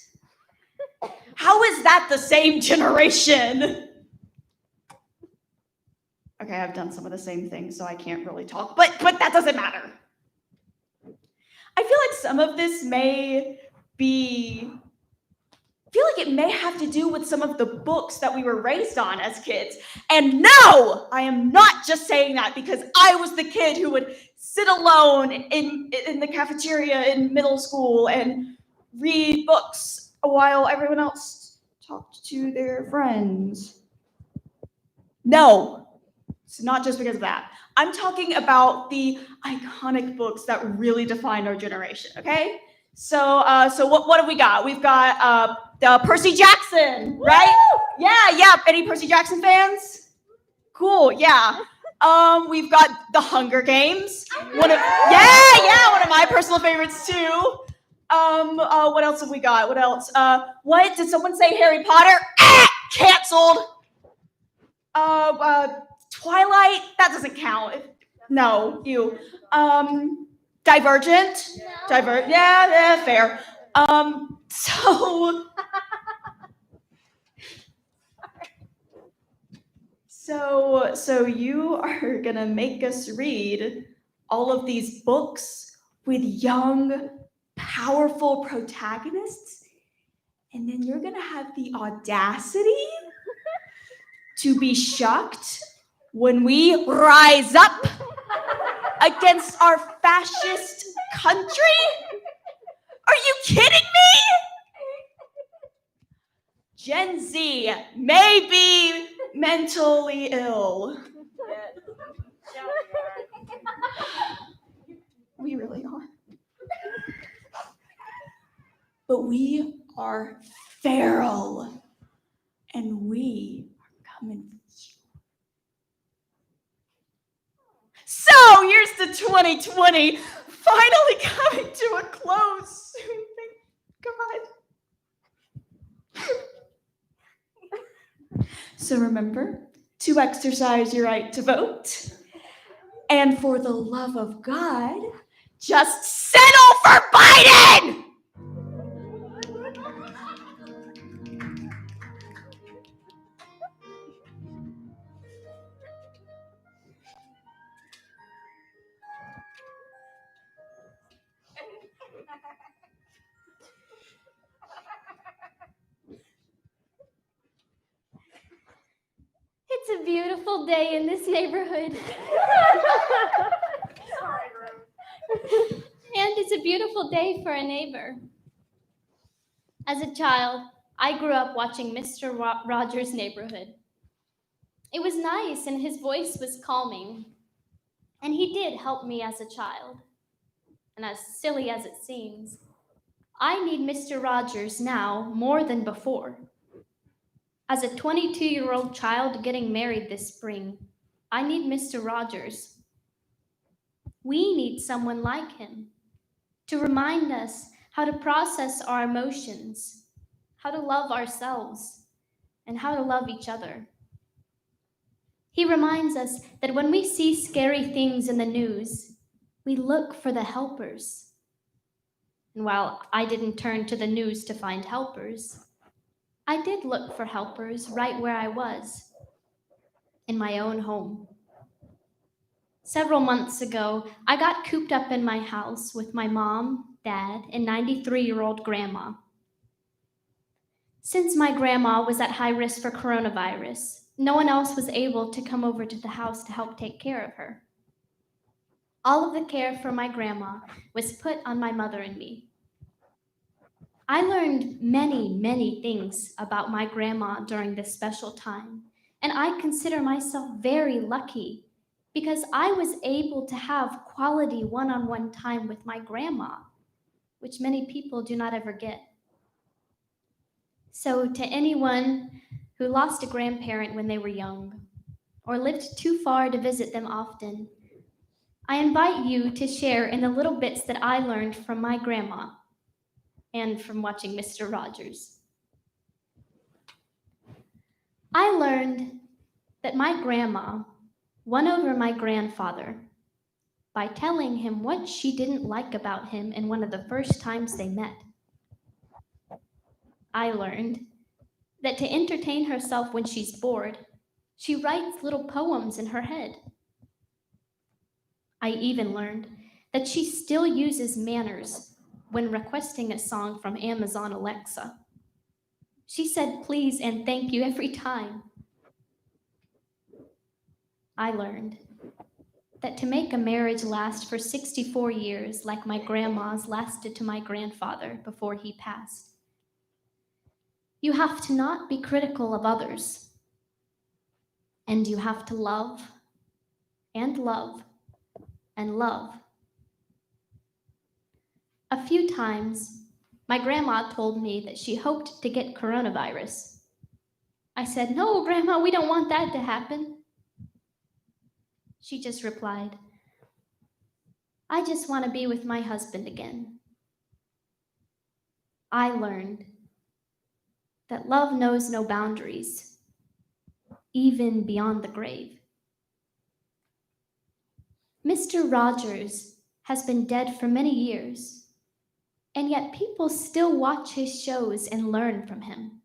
[SPEAKER 12] How is that the same generation? Okay, I've done some of the same things, so I can't really talk, but that doesn't matter. I feel like some of this may it may have to do with some of the books that we were raised on as kids. And no, I am not just saying that because I was the kid who would sit alone in the cafeteria in middle school and read books while everyone else talked to their friends. No, it's not just because of that. I'm talking about the iconic books that really defined our generation, okay? So what have we got? We've got Percy Jackson, right? Woo! Yeah. Any Percy Jackson fans? Cool, yeah. We've got The Hunger Games. One of my personal favorites too. What else have we got? What else? What did someone say? Harry Potter? Canceled. Twilight? That doesn't count. No, you. Divergent? No. Yeah, fair. So you are gonna make us read all of these books with young, powerful protagonists, and then you're gonna have the audacity to be shocked when we rise up against our fascist country? Are you kidding me? Gen Z may be mentally ill. We really are. But we are feral, and we are coming for you. So here's to 2020 finally coming to a close soon. Thank God. So remember to exercise your right to vote. And for the love of God, just settle for Biden!
[SPEAKER 9] It's a beautiful day in this neighborhood. And it's a beautiful day for a neighbor. As a child, I grew up watching Mr. Rogers' Neighborhood. It was nice and his voice was calming. And he did help me as a child. And as silly as it seems, I need Mr. Rogers now more than before. As a 22-year-old child getting married this spring, I need Mr. Rogers. We need someone like him to remind us how to process our emotions, how to love ourselves, and how to love each other. He reminds us that when we see scary things in the news, we look for the helpers. And while I didn't turn to the news to find helpers, I did look for helpers right where I was, in my own home. Several months ago, I got cooped up in my house with my mom, dad, and 93-year-old grandma. Since my grandma was at high risk for coronavirus, no one else was able to come over to the house to help take care of her. All of the care for my grandma was put on my mother and me. I learned many things about my grandma during this special time, and I consider myself very lucky because I was able to have quality one-on-one time with my grandma, which many people do not ever get. So to anyone who lost a grandparent when they were young or lived too far to visit them often, I invite you to share in the little bits that I learned from my grandma and from watching Mr. Rogers. I learned that my grandma won over my grandfather by telling him what she didn't like about him in one of the first times they met. I learned that to entertain herself when she's bored, she writes little poems in her head. I even learned that she still uses manners when requesting a song from Amazon Alexa. She said please and thank you every time. I learned that to make a marriage last for 64 years like my grandma's lasted to my grandfather before he passed, you have to not be critical of others, and you have to love and love and love. A few times, my grandma told me that she hoped to get coronavirus. I said, "No, Grandma, we don't want that to happen." She just replied, "I just want to be with my husband again." I learned that love knows no boundaries, even beyond the grave. Mr. Rogers has been dead for many years, and yet people still watch his shows and learn from him.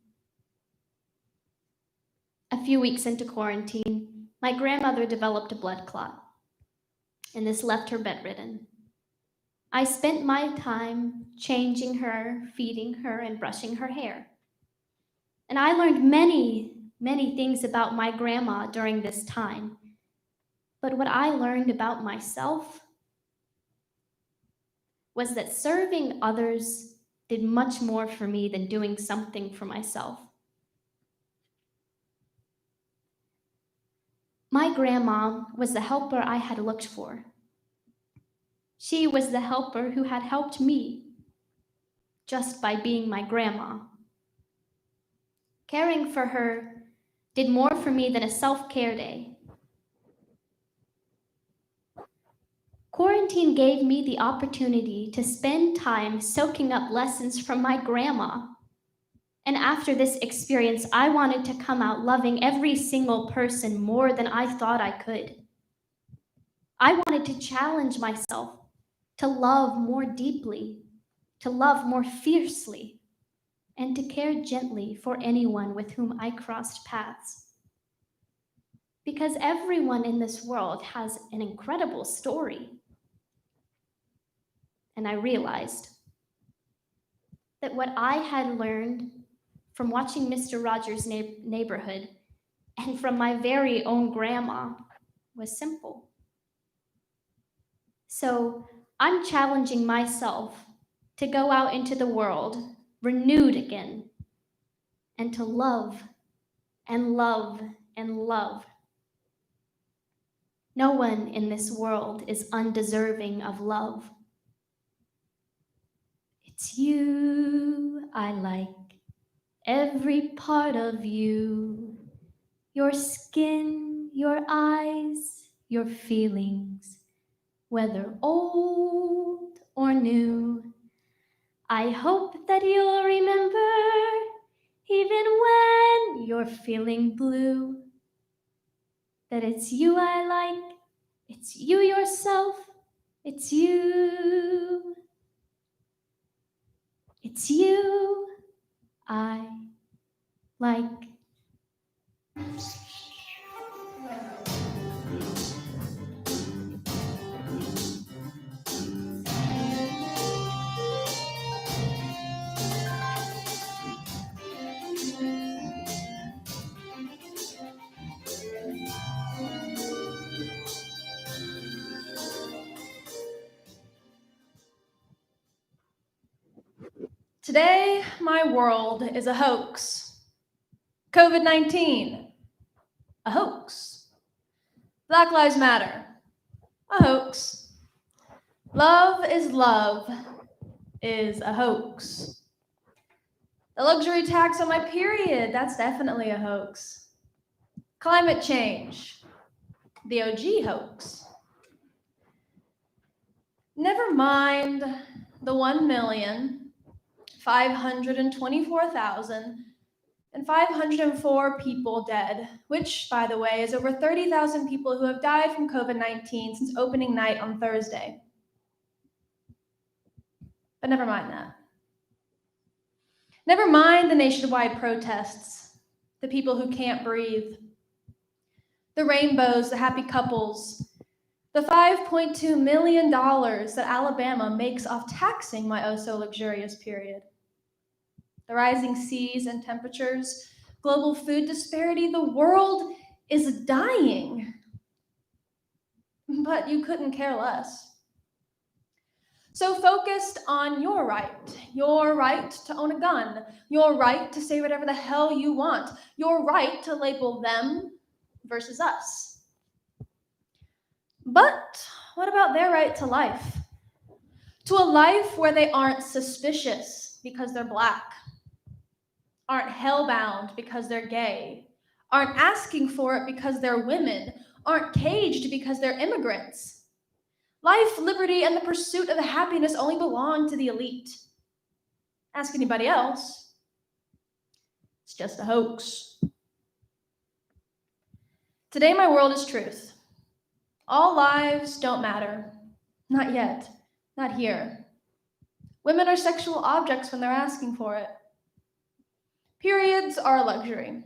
[SPEAKER 9] A few weeks into quarantine, my grandmother developed a blood clot, and this left her bedridden. I spent my time changing her, feeding her, and brushing her hair. And I learned many things about my grandma during this time. But what I learned about myself was that serving others did much more for me than doing something for myself. My grandma was the helper I had looked for. She was the helper who had helped me just by being my grandma. Caring for her did more for me than a self-care day. Quarantine gave me the opportunity to spend time soaking up lessons from my grandma. And after this experience, I wanted to come out loving every single person more than I thought I could. I wanted to challenge myself to love more deeply, to love more fiercely, and to care gently for anyone with whom I crossed paths. Because everyone in this world has an incredible story. And I realized that what I had learned from watching Mr. Rogers' Neighborhood and from my very own grandma was simple. So I'm challenging myself to go out into the world renewed again and to love and love and love. No one in this world is undeserving of love. It's you I like, every part of you, your skin, your eyes, your feelings, whether old or new. I hope that you'll remember, even when you're feeling blue, that it's you I like, it's you yourself, it's you. It's you I like.
[SPEAKER 12] Today, my world is a hoax. COVID-19, a hoax. Black Lives Matter, a hoax. Love is a hoax. The luxury tax on my period, that's definitely a hoax. Climate change, the OG hoax. Never mind the 1,524,504 people dead, which, by the way, is over 30,000 people who have died from COVID-19 since opening night on Thursday. But never mind that. Never mind the nationwide protests, the people who can't breathe, the rainbows, the happy couples, the $5.2 million that Alabama makes off taxing my oh-so-luxurious period. The rising seas and temperatures, global food disparity, the world is dying. But you couldn't care less. So focused on your right to own a gun, your right to say whatever the hell you want, your right to label them versus us. But what about their right to life? To a life where they aren't suspicious because they're Black, aren't hellbound because they're gay, aren't asking for it because they're women, aren't caged because they're immigrants. Life, liberty, and the pursuit of happiness only belong to the elite. Ask anybody else, it's just a hoax. Today, my world is truth. All lives don't matter. Not yet. Not here. Women are sexual objects when they're asking for it. Periods are a luxury.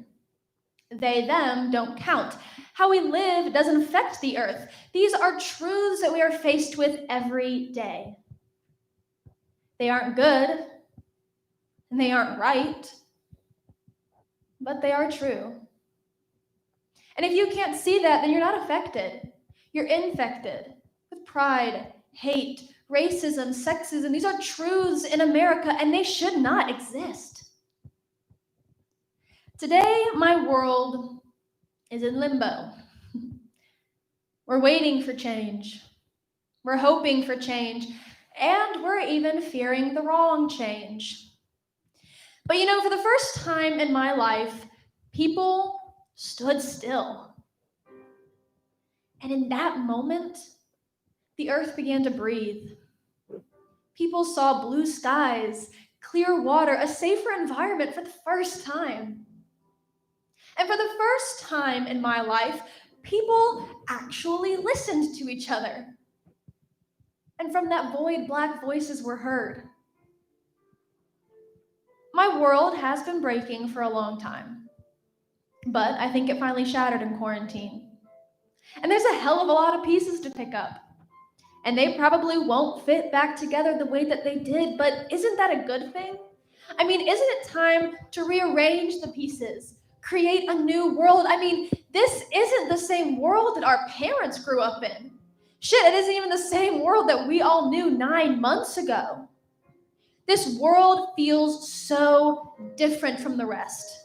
[SPEAKER 12] They, them don't count. How we live doesn't affect the earth. These are truths that we are faced with every day. They aren't good, and they aren't right, but they are true. And if you can't see that, then you're not affected. You're infected with pride, hate, racism, sexism. These are truths in America, and they should not exist. Today, my world is in limbo. We're waiting for change. We're hoping for change. And we're even fearing the wrong change. But you know, for the first time in my life, people stood still. And in that moment, the earth began to breathe. People saw blue skies,
[SPEAKER 7] clear water, a safer environment for the first time. And for the first time in my life, people actually listened to each other. And from that void, Black voices were heard. My world has been breaking for a long time, but I think it finally shattered in quarantine. And there's a hell of a lot of pieces to pick up. And they probably won't fit back together the way that they did, but isn't that a good thing? I mean, isn't it time to rearrange the pieces, create a new world? I mean, this isn't the same world that our parents grew up in. Shit, it isn't even the same world that we all knew 9 months ago. This world feels so different from the rest.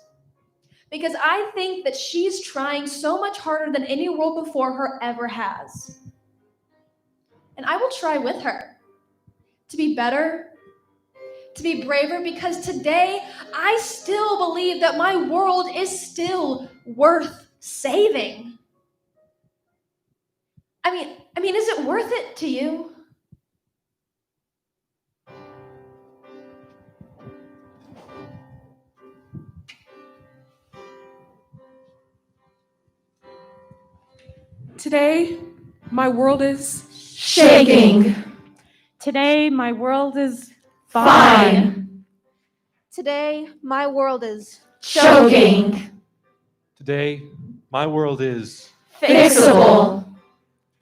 [SPEAKER 7] Because I think that she's trying so much harder than any world before her ever has. And I will try with her to be better, to be braver, because today I still believe that my world is still worth saving. I mean, is it worth it to you?
[SPEAKER 6] Today, my world is
[SPEAKER 11] Shaking.
[SPEAKER 12] Today, my world is
[SPEAKER 11] Fine.
[SPEAKER 8] Today, my world is
[SPEAKER 11] Choking.
[SPEAKER 1] Today, my world is
[SPEAKER 11] Fixable.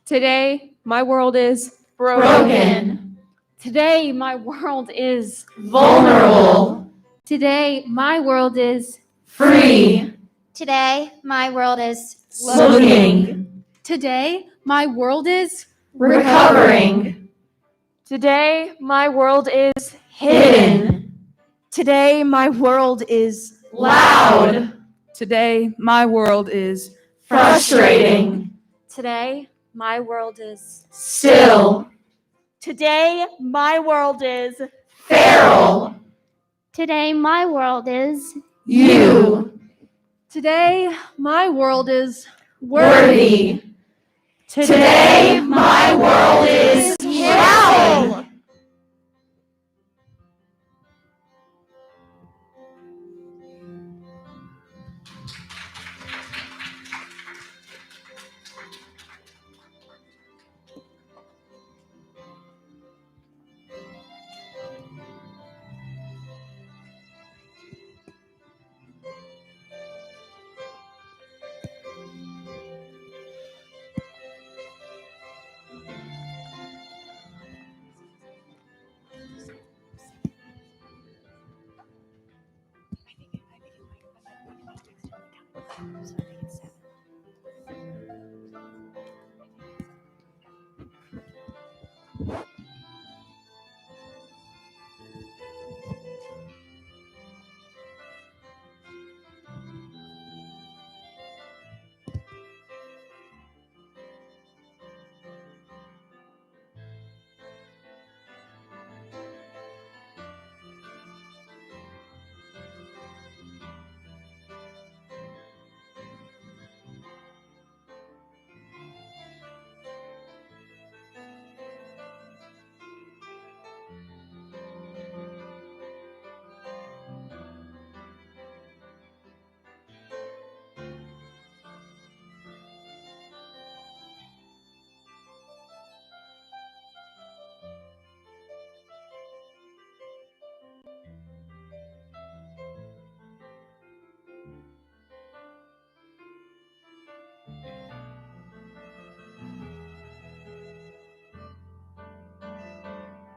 [SPEAKER 9] Today, my world is
[SPEAKER 11] Broken.
[SPEAKER 9] Today, my world is
[SPEAKER 11] Vulnerable.
[SPEAKER 10] Today, my world is
[SPEAKER 11] Free.
[SPEAKER 8] Today, my world is
[SPEAKER 11] Looking.
[SPEAKER 9] Today, my world is
[SPEAKER 11] Recovering.
[SPEAKER 9] Today, my world is
[SPEAKER 11] Hidden.
[SPEAKER 12] Today, my world is
[SPEAKER 11] Loud.
[SPEAKER 12] Today, my world is
[SPEAKER 11] Frustrating.
[SPEAKER 9] Today, my world is
[SPEAKER 11] Still.
[SPEAKER 12] Today, my world is
[SPEAKER 11] Feral.
[SPEAKER 10] Today, my world is
[SPEAKER 11] You.
[SPEAKER 7] Today, my world is
[SPEAKER 11] Worthy. Today, my world is
[SPEAKER 12] Today,